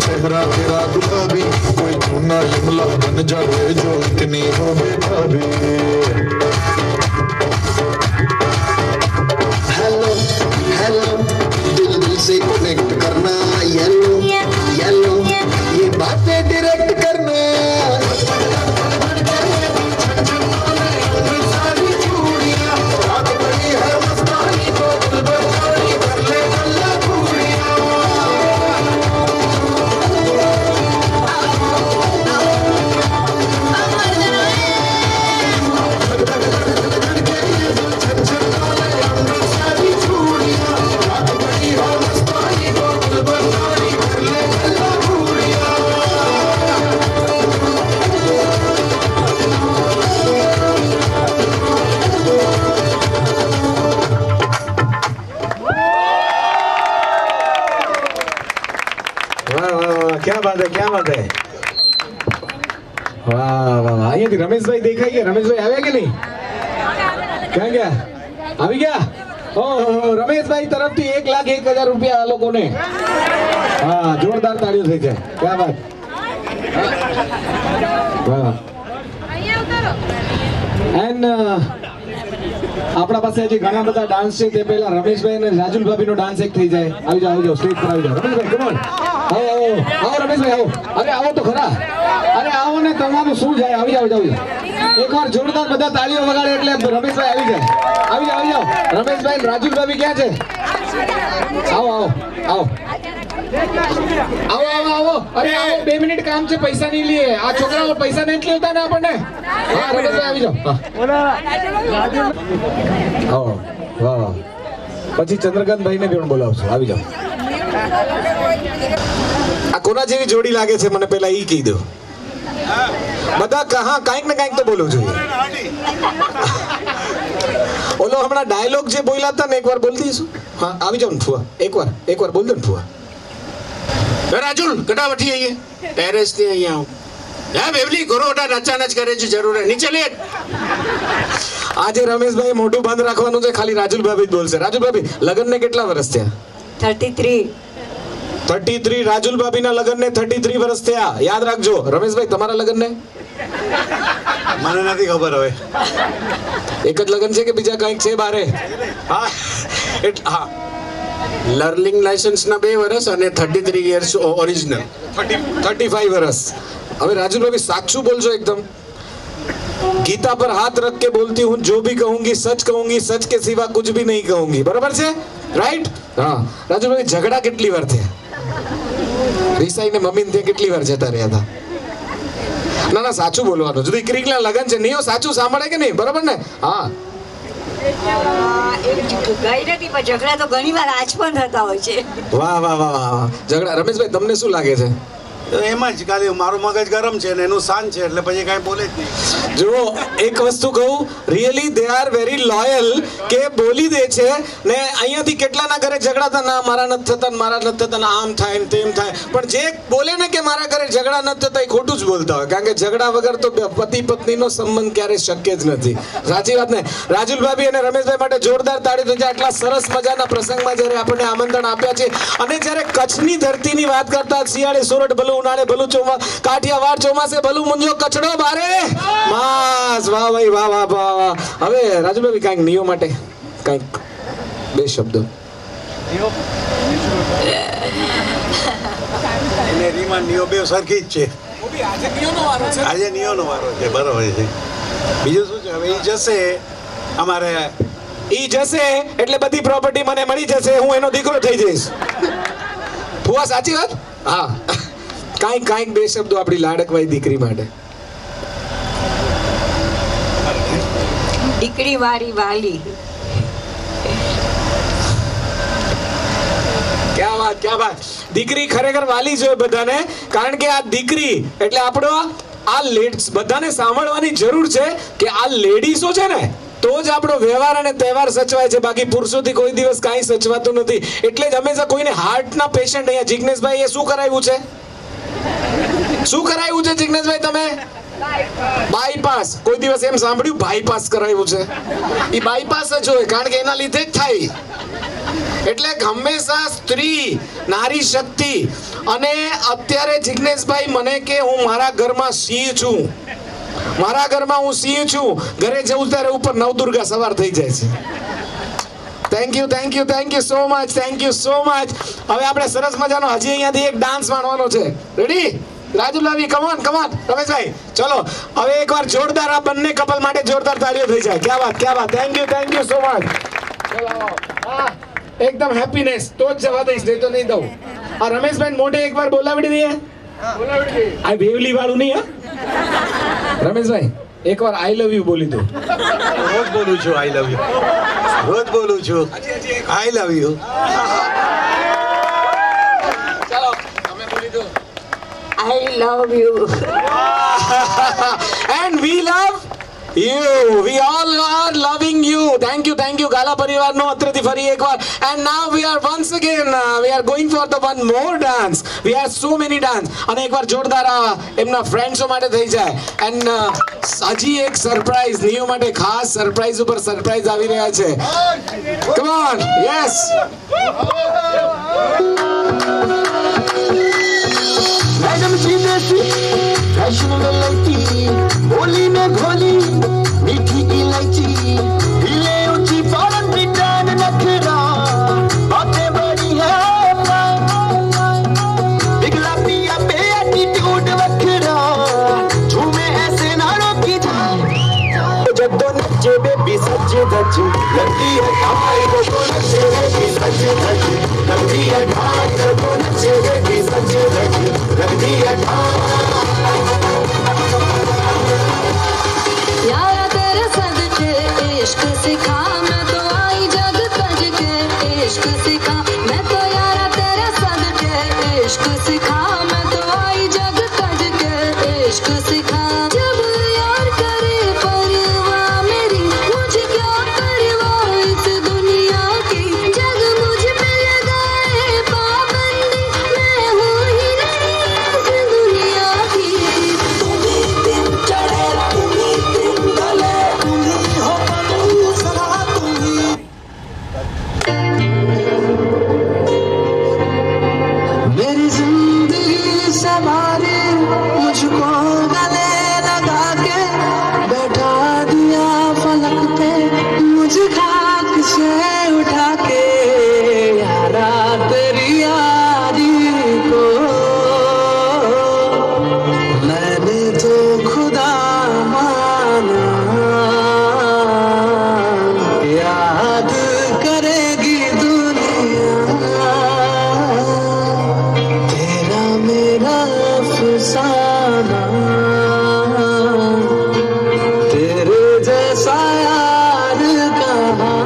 चेहरा तेरा गुलाबी कोई चूना यमला बन जावे जो इतनी हो बेताबी हेलो हेलो दिल दिल से कनेक्ट करना येलो येलो ये बातें डायरेक्ट करना क्या बात है क्या बात है વાહ વાહ વાહ અહીંયાથી રમેશભાઈ દેખાય ગયા રમેશભાઈ આવ્યા કે નહીં ક્યાં ગયા આવી ગયા ઓહો રમેશભાઈ તરફથી 1,01,000 રૂપિયા આ લોકોને હા જોરદાર તાળીઓ થઈ જાય ક્યાં વાત વાહ એન્ડ આપણા પાસે હજી ઘણા બધા ડાન્સ છે તે પહેલા રમેશભાઈ અને રાજુલ ભાભીનો ડાન્સ એક થઈ જાય આવી જાઓ સ્ટેજ પર આવી જાઓ રમેશભાઈ કમ ઓન આવો આવો આવો રમેશભાઈ આવો અરે આવો તો ખરા અરે આવો ને તમારું શું જાય આવી જાઓ એકવાર જોરદાર બધા તાળીઓ વગાડે એટલે રમેશભાઈ આવી જાય આવી જાઓ રમેશભાઈ અને રાજુલ ભાભી ક્યાં છે આવો આવો આવો આવો આવો આવો અરે આવો 2 મિનિટ કામ છે પૈસા નહીં લે આ છોકરાઓ પૈસા નહીં લેતા ને આપણને હા રમેશભાઈ આવી જાઓ આવો વાહ પછી ચંદ્રકાંતભાઈ ને પણ બોલાવશું આવી જાઓ આ કોના જેવી જોડી લાગે છે મને પહેલા ઈ કહી દો બધા કહા કાંઈક ને કાંઈક તો બોલવું જોઈએ ઓલો હમણાં ડાયલોગ જે બોલ્યા હતા ને એકવાર બોલ દઈશું હા આવી જાઓ ને ફુવા એકવાર બોલ દો ને ફુવા રાજુલ કટા વઠી આઈએ ટેરેસ થી અહીંયા આવું હા બેવલી ગોરોટા નચાનચ કરે છે જરૂર હે નીચે લે આજે રમેશભાઈ મોઢું બંધ રાખવાનું છે ખાલી રાજુલ ભાભી જ બોલશે રાજુલ ભાભી લગન ને કેટલા વર્ષ થયા 33 રાજુલ ભાભીના લગન ને 33 વર્ષ થયા યાદ રાખજો રમેશભાઈ તમારા લગન ને મને નથી ખબર હવે એક જ લગન છે કે બીજા કંઈક છે બારે હા હા લર્નિંગ લાયસન્સ ના 2 વર્ષ અને 33 યર્સ ઓરિજિનલ 35 વર્ષ હવે રાજુલ ભાભી સાચું બોલજો એકદમ गीता पर हाथ रख के बोलती हूँ जो भी कहूंगी सच के सिवा कुछ भी नहीं कहूंगी बराबर છે રાઈટ હા રાજુભાઈ ઝઘડા કેટલી વાર થયા રીસાઈ ને મમ્મી ને કેટલી વાર જતા રહ્યા હતા ના ના સાચું બોલવાનું જો દીકરીના લગન છે નિયો સાચું સાંભળે કે નહીં બરાબર ને હા ઝઘડા તો ઘણી વાર આજ પણ થતા હોય છે વાહ વાહ વાહ વાહ ઝઘડા રમેશભાઈ તમને શું લાગે છે તો એમાં જ ખાલી મારું મગજ ગરમ છે ને એનું શાંત છે એટલે પછી કાંઈ બોલે જ નહીં. જો એક વસ્તુ કહું, really they are very loyal કે બોલી દે છે ને અહીંયાથી કેટલાના ઘરે ઝઘડા થતા, ના મારા નથી થતા ને મારા નથી થતા ને આમ થાય ને તેમ થાય, પણ જે બોલે ને કે મારા ઘરે ઝઘડા નથી થતા એ ખોટું જ બોલતા હોય, કારણ કે ઝઘડા વગર તો પતિ પત્નીનો સંબંધ ક્યારેય શક્ય જ નથી. સાચી વાત ને? રાજુલ ભાભી અને રમેશભાઈ માટે જોરદાર તાળી તો આટલા સરસ મજાના પ્રસંગમાં જ્યારે આપણને આમંત્રણ આપ્યા છે અને જ્યારે કચ્છની ધરતીની વાત કરતા, શિયાળે સોરઠ ભલું, ઉનાળે ભલું, કાઠિયાવાડ ચોમાસે ભલું, મુંજો કચડો બારે માસ. વાહ ભાઈ વાહ વાહ વાહ વાહ. હવે રાજુભાઈ કાંઈક નિયો માટે કાંઈક બે શબ્દો. એને રીમા નિયો બે સરખી જ છે. આજે નિયોનો વારો છે, બરાબર છે. બીજું શું છે, હવે એ જશે અમારે, ઈ જશે એટલે બધી પ્રોપર્ટી મને મળી જશે, હું એનો દીકરો થઈ જઈશ. ફુવા સાચી વાત? હા. કાંઈક બે શબ્દો આપણી લાડકવાઈ દીકરી માટે. દીકરી વાળી વાલી. ક્યાં વાત, ક્યાં વાત. દીકરી ખરેખર વાલી જોઈએ બધાને, કારણ કે આ દીકરી એટલે આપણો આ બધાને સાંભળવાની જરૂર છે કે આ લેડીઝો છે ને તો જ આપણો વ્યવહાર અને તહેવાર સચવાય છે, બાકી પુરુષોથી કોઈ દિવસ કાંઈ સચવાતું નથી. એટલે જ હંમેશા કોઈને હાર્ટના પેશન્ટ, અહીંયા જિગ્નેશભાઈ એ શું કરાવ્યું છે? શું કરાવ્યું છે જિગ્નેશભાઈ તમે? બાયપાસ. કોઈ દિવસ એમ સાંભળ્યું બાયપાસ કરાવ્યું છે? એ બાયપાસ જ હોય, કારણ કે એના લીધે જ થાય. એટલે હંમેશા સ્ત્રી, નારી શક્તિ. અને અત્યારે જિગ્નેશભાઈ મને કે હું મારા ઘરમાં સિંહ છું, મારા ઘરમાં હું સિંહ છું, ઘરે જવું ત્યારે ઉપર નવદુર્ગા સવાર થઈ જાય છે. Thank you so much, thank you so much. હવે આપણે સરસ મજાનો હજી અહીંયાથી એક ડાન્સ માણવાનો છે. રેડી? રાજુલાવી, કમોન રમેશભાઈ, ચલો હવે એકવાર જોરદાર આ બંને કપલ માટે જોરદાર તાળીઓ થઈ જાય. ક્યાં વાત, ક્યાં વાત. Thank you so much. ચલો હા, એકદમ હેપીનેસ તો જ જવા દઈશ, નહીં તો નહીં દઉં. આ રમેશભાઈ મોઢે એકવાર બોલાવડી દઈએ. આ વેવલી વાળું નહીં. હા રમેશભાઈ એકવાર આઈ લવ યુ બોલી દો. રોજ બોલું છું આઈ લવ યુ, રોજ બોલું છું આઈ લવ યુ. ચાલો તમે બોલી દો. I love you. And we love you. We all are loving you. Thank you ગાલા પરિવારનો અત્રેથી ફરી એકવાર. And now we are once again we are going for the one more dance. We have so many dance. અને એકવાર જોરદાર એમના ફ્રેન્ડ્સો માટે થઈ જાય. And હજી એક સરપ્રાઈઝ નિયો માટે, ખાસ સરપ્રાઈઝ ઉપર સરપ્રાઈઝ આવી રહ્યા છે. Come on. Yes. मैडम जी देसी फैशन में लड़की, होली में घोली मीठी इलायची, हिले ऊंची फौरन ब्रिटेन नखरा, बातें बड़ी है पिघला पिया पे एटीट्यूड वखरा, झूमे ऐसे नारों की जब तो नचे बेबी सच धज, लगती है ढाई तो नचे बेबी सच धज, लगती है ढाई तो नचे बेबी सच धज, लगती है यारा तेरे सदके इश्क सिखा, मैं तो आई जग तज के इश्क सिखा, मैं तो यारा तेरे सदके इश्क सिखा, मैं तो आई जग तज के इश्क सिखा. जब यार करे परवाह मेरी, मुझे क्या परवाह इस दुनिया की, जग मुझ पे लगाए पाबंदी, मैं हूँ ही नहीं इस दुनिया की. तुम्ही दिन चढ़े तुम्ही दिन ढले, तुम्ही हो दूसरा तुम्ही. मेरी जिंदगी सवारे मुझको गले लगा के, बैठा दिया फलक पे मुझे खाक से उठा के, यारा तेरी यारी को मैंने तो खुदा माना, याद करेगी दुनिया तेरा मेरा अफसाना, तेरे जैसा यार कहाँ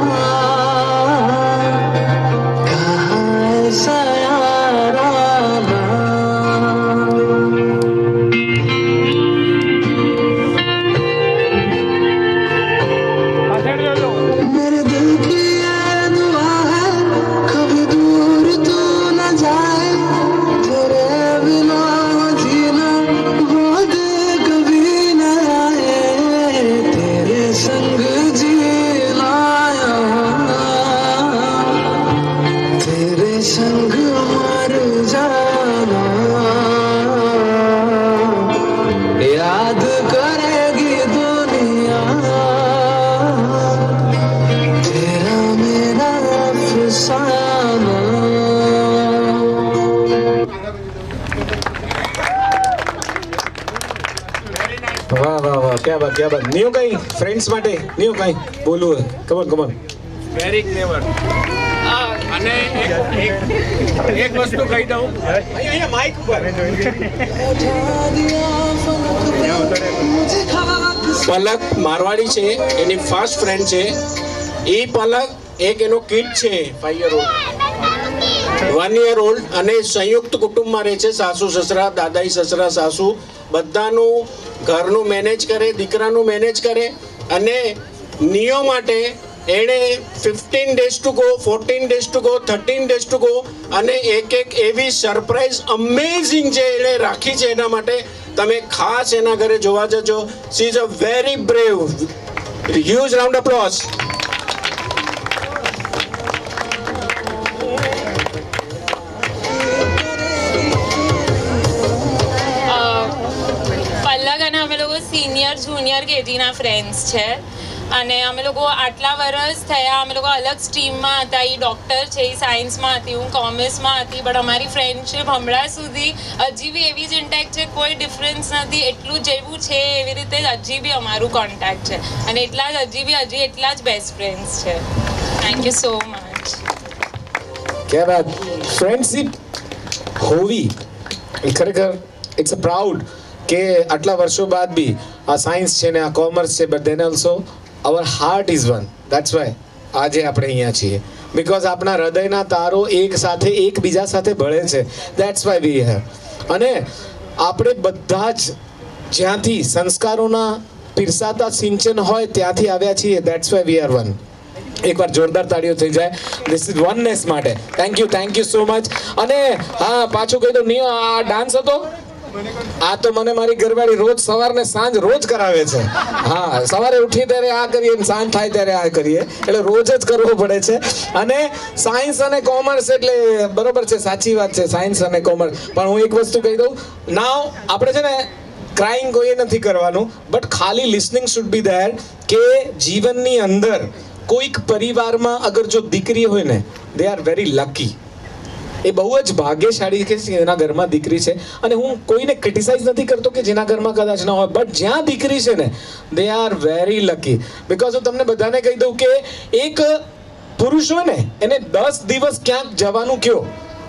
क्या बात न्यू कहीं फ्रेंड्स માટે ન્યુ કઈ બોલવું કમોન વેરી ક્લેવર અને એક વસ્તુ કહી દઉં અહીંયા માઇક ઉપર પલક મારવાડી છે એની ફર્સ્ટ ફ્રેન્ડ છે એ પલક એક એનો કિડ છે 5 યર ઓલ્ડ 1 યર ઓલ્ડ અને સંયુક્ત કુટુંબમાં રહે છે સાસુ સસરા દાદાઈ સસરા સાસુ બધાનું ઘરનું મેનેજ કરે દીકરાનું મેનેજ કરે અને નિયો માટે એણે 15 days to go 14 days to go 13 days to go અને એક એવી સરપ્રાઈઝ અમેઝિંગ જે એણે રાખી છે એના માટે તમે ખાસ એના ઘરે જોવા જજો she is a very brave huge round applause Pallak અને અમે લોકો સિનિયર જુનિયર કેજીના ફ્રેન્ડ્સ છે અને અમે લોકો આટલા વર્ષ થયા અમે લોકો અલગ સ્ટ્રીમમાં હતા એ ડૉક્ટર છે એ સાયન્સમાં હતી હું કોમર્સમાં હતી બટ અમારી ફ્રેન્ડશિપ હમણાં સુધી હજી બી એવી જ ઇન્ટેક્ટ છે કોઈ ડિફરન્સ નથી એટલું જેવું છે એવી રીતે હજી બી અમારું કોન્ટેક્ટ છે અને એટલા જ હજી એટલા જ બેસ્ટ ફ્રેન્ડ્સ છે થેન્ક યુ સો મચ क्या बात फ्रेंडशिप હોવી એ ખરેખર ઇટ્સ અ પ્રાઉડ કે આટલા વર્ષો બાદ બી આ સાયન્સ છે ને આ કોમર્સ છે but then also our heart is one that's why આજે આપણે અહીંયા છીએ બિકોઝ આપણા હૃદયના તારો એક સાથે એકબીજા સાથે ભળે છે દેટ્સ વાય વી હેવ અને આપણે બધા જ જ્યાંથી સંસ્કારોના પીરસાતા સિંચન હોય ત્યાંથી આવ્યા છીએ that's why we R one એકવાર જોરદાર તાળીઓ થઈ જાય ધીસ ઇઝ વનનેસ માટે થેન્ક યુ સો મચ અને હા પાછું કહી દઉં નિયો આ ડાન્સ હતો આ તો મને મારી ઘરવાળી રોજ સવાર ને સાંજ રોજ કરાવે છે હા સવારે ઉઠી ત્યારે આ કરીએ સાંજ થાય ત્યારે આ કરીએ એટલે રોજ જ કરવો પડે છે અને સાયન્સ અને કોમર્સ એટલે બરોબર છે સાચી વાત છે સાયન્સ અને કોમર્સ પણ હું એક વસ્તુ કહી દઉં નાવ આપણે છે ને ક્રાઇંગ કોઈ નથી કરવાનું બટ ખાલી લિસનિંગ શુડ બી ધેર કે જીવનની અંદર કોઈક પરિવારમાં અગર જો દીકરી હોય ને દે આર વેરી લકી એ બહુ જ ભાગ્યશાળી કે એના ઘરમાં દીકરી છે અને હું કોઈને ક્રિટિસાઇઝ નથી કરતો કે જેના ઘરમાં કદાચ ના હોય બટ જ્યાં દીકરી છે ને they are very lucky because હું તમને બધાને કહી દઉં કે એક પુરુષ હોય ને એને 10 દિવસ ક્યાંક જવાનું કયો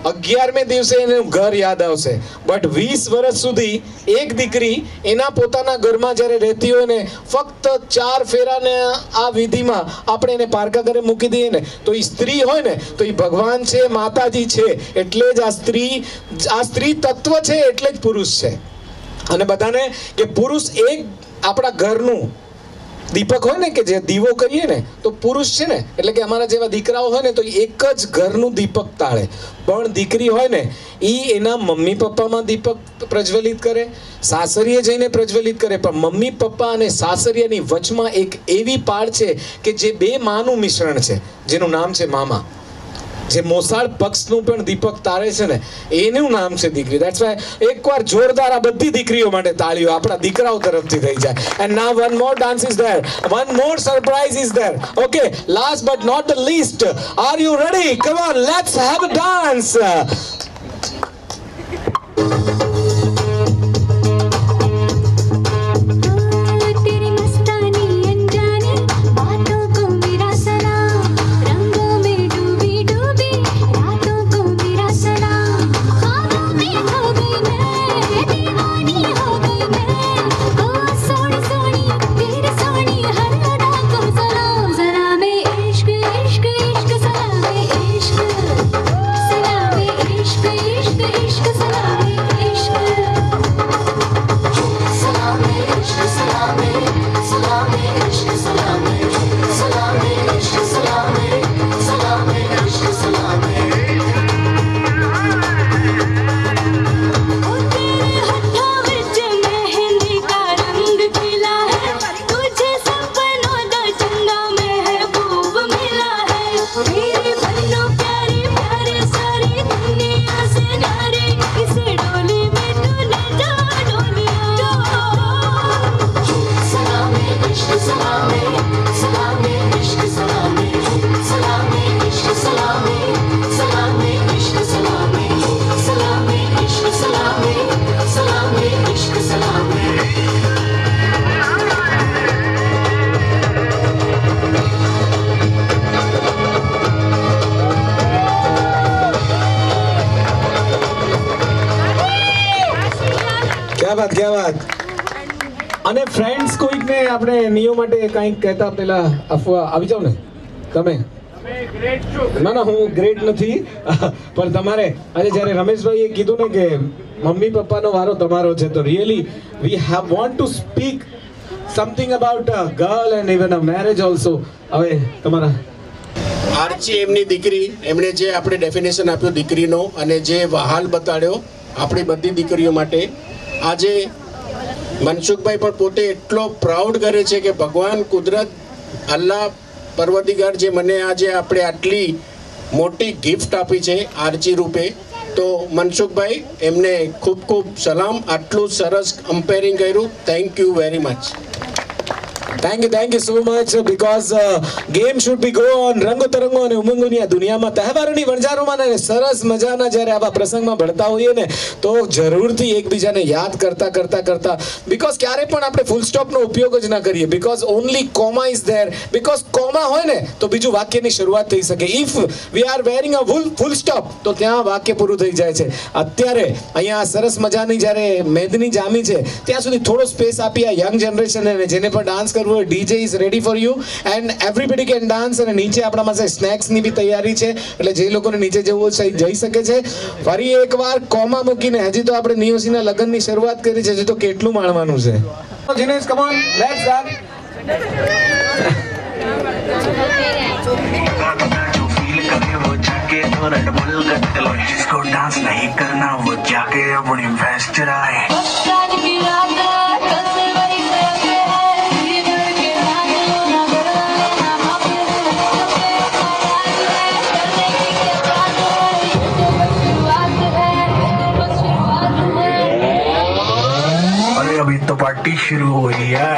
11મે દિવસે એનું ઘર યાદ આવશે બટ 20 વર્ષ સુધી એક દીકરી એના પોતાના ઘરમાં જ્યારે રહેતી હોય ને ફક્ત 4 ફેરાને આ વિધિમાં આપણે એને પારકા ઘરે મૂકી દઈએ ને તો એ સ્ત્રી હોય ને તો એ ભગવાન છે માતાજી છે એટલે જ આ સ્ત્રી તત્વ છે એટલે જ પુરુષ છે અને બધાને કે પુરુષ એક આપણા ઘરનું દીપક હોય ને કે જે દીવો કરીએ ને તો પુરુષ છે ને એટલે કે અમારા જેવા દીકરાઓ હોય ને તો એક જ ઘરનું દીપક તાળે પણ દીકરી હોય ને એ એના મમ્મી પપ્પામાં દીપક પ્રજ્વલિત કરે સાસરીએ જઈને પ્રજ્વલિત કરે પણ મમ્મી પપ્પા અને સાસરિયાની વચમાં એક એવી પાળ છે કે જે બે માનું મિશ્રણ છે જેનું નામ છે મામા જે મોસાળ પક્ષનું પણ દીપક તારે છે ને એનું નામ છે દીકરી દેટ્સ વાય એકવાર જોરદાર આ બધી દીકરીઓ માટે તાળીઓ આપણા દીકરાઓ તરફથી થઈ જાય and now one more dance is there one more surprise is there okay last but not the least are you ready come on let's have a dance इश्क क्या बात. અને ફ્રેન્ડ્સ કોઈકને આપણે નિયો માટે કંઈક કહેતા પહેલા અફવા આવી જાવ ને તમે. ના હું ગ્રેટ નથી પણ તમારે આજે જ્યારે રમેશભાઈએ કીધું ને કે મમ્મી પપ્પાનો વારો તમારો છે તો really we have want to speak something about a girl and even a marriage also. હવે તમારા આર્ચી એમની દીકરી, એમણે જે આપણે ડેફિનેશન આપ્યું દીકરીનો અને જે વહાલ બતાડ્યો આપણી બધી દીકરીઓ માટે, આજે મનસુખભાઈ પણ પોતે એટલો પ્રાઉડ કરે છે કે ભગવાન કુદરત અલ્લાહ પરવરદિગાર જે મને આજે આપણે આટલી મોટી ગિફ્ટ આપી છે આરચી રૂપે, તો મનસુખભાઈ એમને ખૂબ ખૂબ સલામ. આટલું સરસ કમ્પેરિંગ કર્યું. Thank you very much. Thank you so much because game should be go on. રંગો તરંગો અને ઉમંગોની આ દુનિયામાં તહેવારોની વણઝારોમાં ને સરસ મજાના જ્યારે આવા પ્રસંગમાં ભળતા હોઈએ ને તો જરૂરથી એકબીજાને યાદ કરતા બીકોઝ ક્યારે પણ આપણે ફૂલ સ્ટોપનો ઉપયોગ જ ના કરીએ because only comma is there. Because comma હોય ને તો બીજું વાક્યની શરૂઆત થઈ શકે. If we are wearing a full stop તો ત્યાં વાક્ય પૂરું થઈ જાય છે. અત્યારે અહીંયા સરસ મજાની જ્યારે મેદની જામી છે ત્યાં સુધી થોડો સ્પેસ આપી આ યંગ જનરેશનને, જેને પણ ડાન્સ કરવું હોય DJ is ready for you and everybody can dance. અને નીચે આપણા પાસે સ્નેક્સની બી તૈયારી છે એટલે જે લોકોને નીચે જવું છે જઈ શકે છે. ફરી એકવાર કોમા મૂકીને હજી તો આપણે નિયોસીના લગ્નની શરૂઆત કરી છે, હજી તો કેટલું માણવાનું છે. Jinesh come on let's dance. वो जाके तो रेड बुल गट लो, जिसको डांस नहीं करना वो जाके अपनी भैंस चराए. अरे अभी तो पार्टी शुरू हुई है.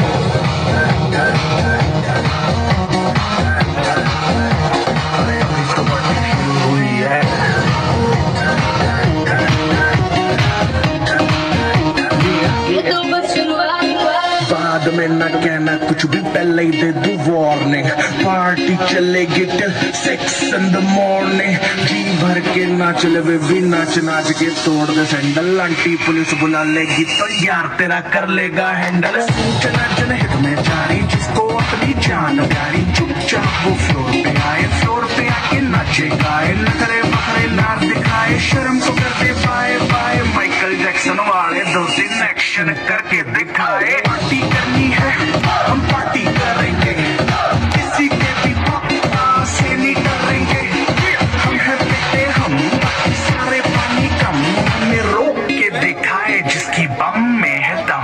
बाद में न कहना कुछ भी, पहले ही दे दूं वार्निंग. पार्टी चलेगी till 6 in the morning. जी भर के नाच ले बेबी, नाच नाच के तोड़ दे सैंडल. आंटी पुलिस बुला लेगी तो यार तेरा कर लेगा हैंडल. चला चल हिट में जारी, जिसको अपनी जान प्यारी, चुपचाप वो फ्लोर पे आए, फ्लोर पे आके नाचे गाए, नखरे बखरे नार दिखाए, शर्म को कर दे बाय बाय. माइकल जैक्सन वाले 2-3 एक्शन करके दिखाए. पार्टी करनी है हम पार्टी करेंगे, किसी के भी पापा से नहीं डरेंगे. हम है बेटे हम, बाकी सारे पानी कम. हमें रोक के दिखाए जिसकी बम में है दम.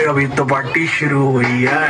अभी तो पार्टी शुरू हुई है.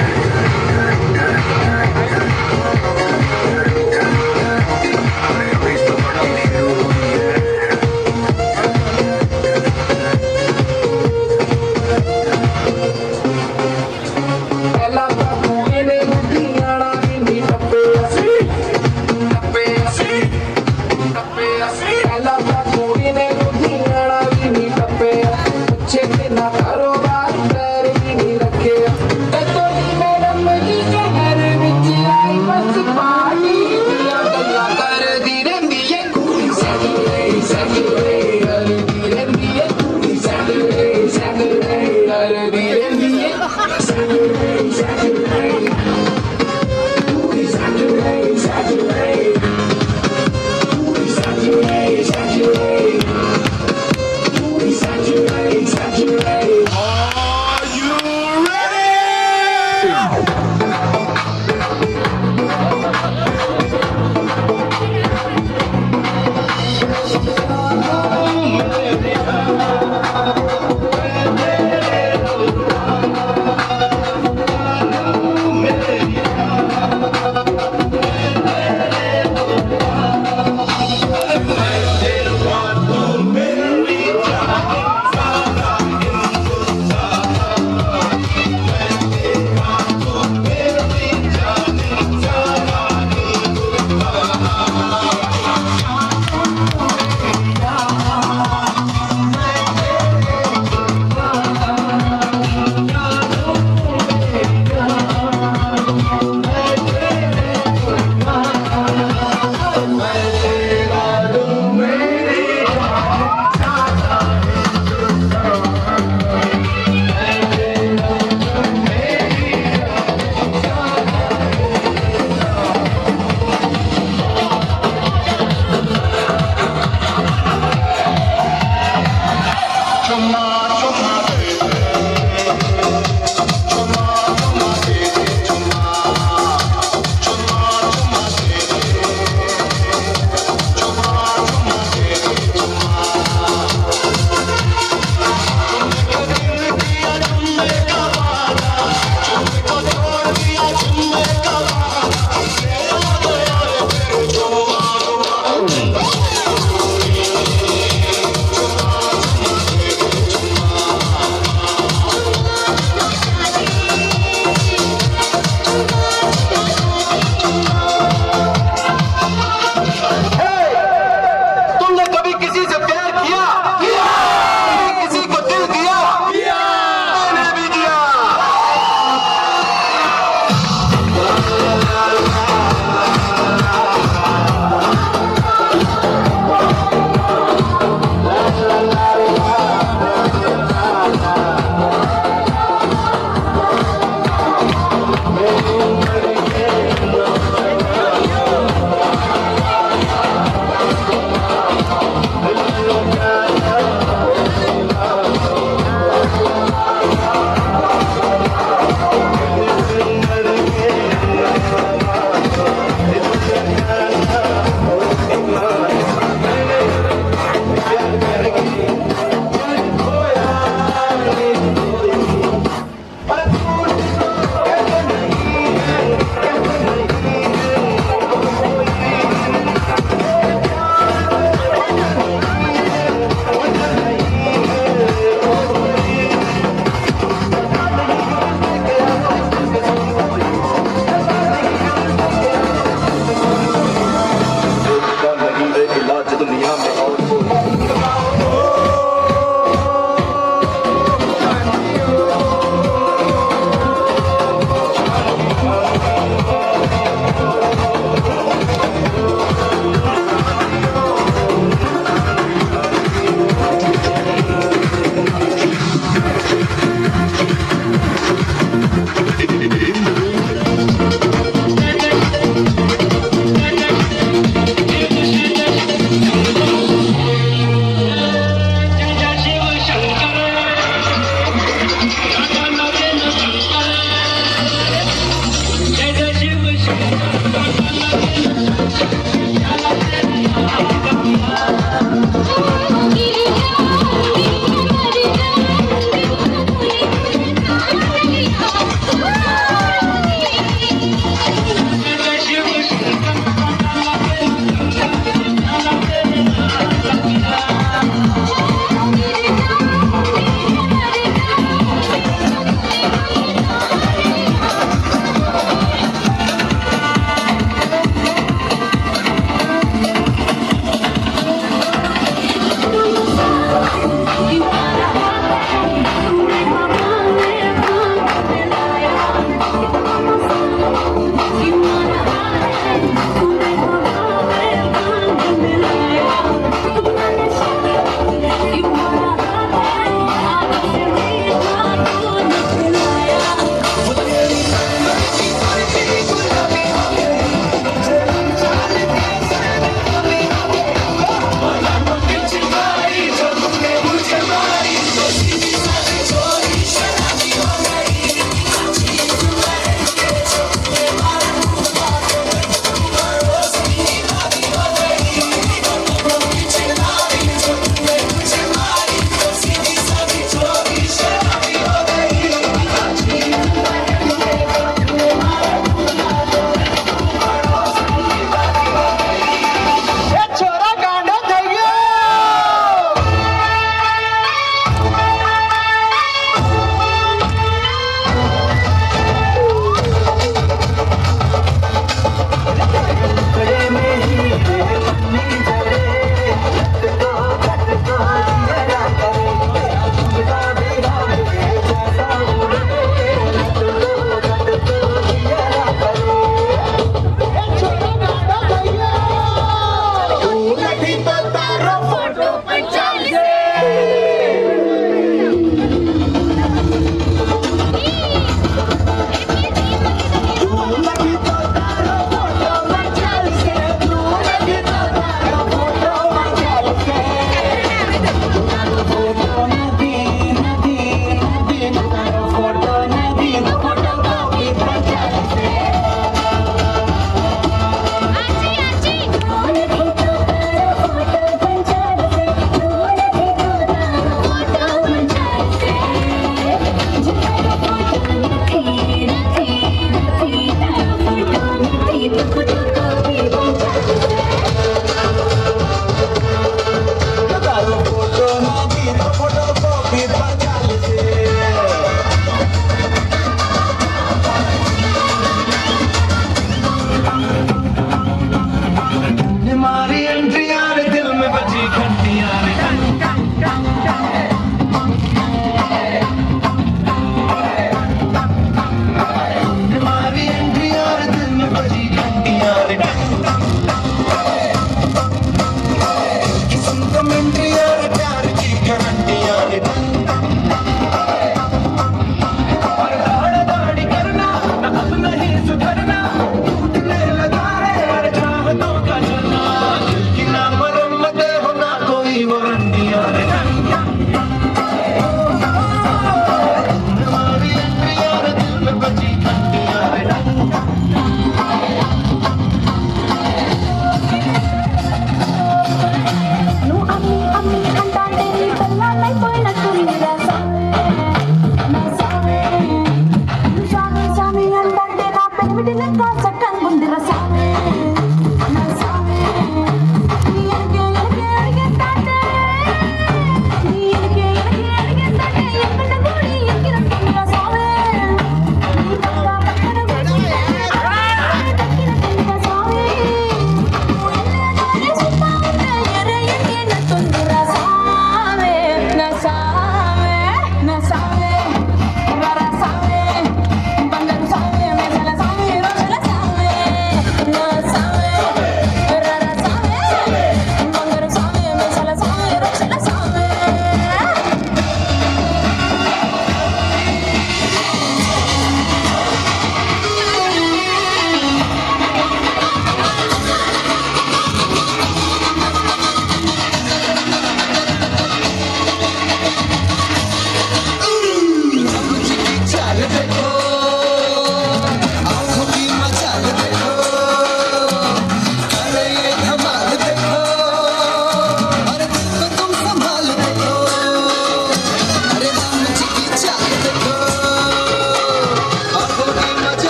Na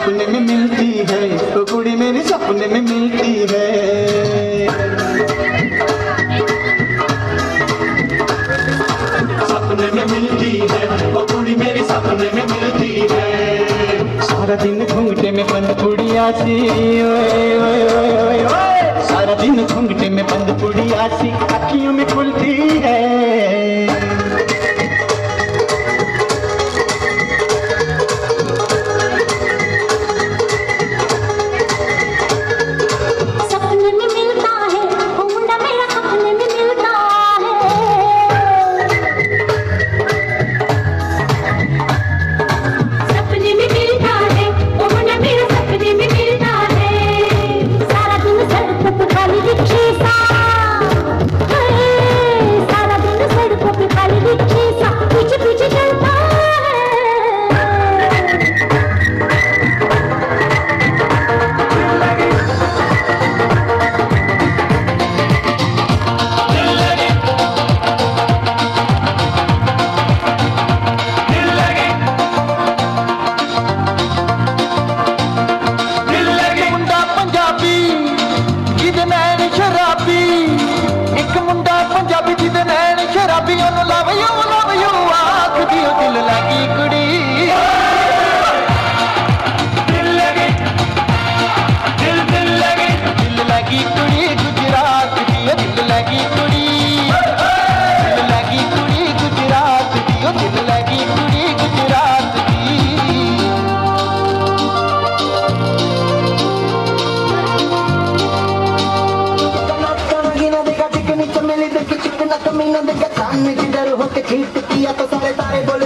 सपने में मिलती है, वो कुड़ी मेरी सपने में मिलती है। सपने में मिलती है, वो कुड़ी मेरी सपने में मिलती है। सारा दिन घूंघटे में बंद पुड़िया सी, ओए ओए ओए ओए। सारा दिन घूंघटे में बंद पुड़िया सी अखियों में खुलती है। सपने में मिलता है वो मुंडा मेरा, सपने में मिलता है। सपने में मिलता है वो मुंडा मेरा, सपने में मिलता है। सारा दिन सड़कों पे खाली रिक्शे सा, सारा दिन सड़कों पे खाली रिक्शे सा पीछे पीछे चलता है। मुंडा पंजाबी जिदे नैन शराबी, एक मुंडा पंजाबी जिदे नैन शराबी, ओनू लव यू आखदी ओ दिल लगी कुड़ी। दिल लगी दिल लगी कुड़ी गुजरात दी, ओ दिल लगी कुड़ी। दिल लगी कुड़ी गुजरात दी, ओ दिल लगी कुड़ी गुजरात दी। चिकनी चमेली देख चिकना कमीना देख कान में जिधर होके छीट किया तो सारे तारे बोले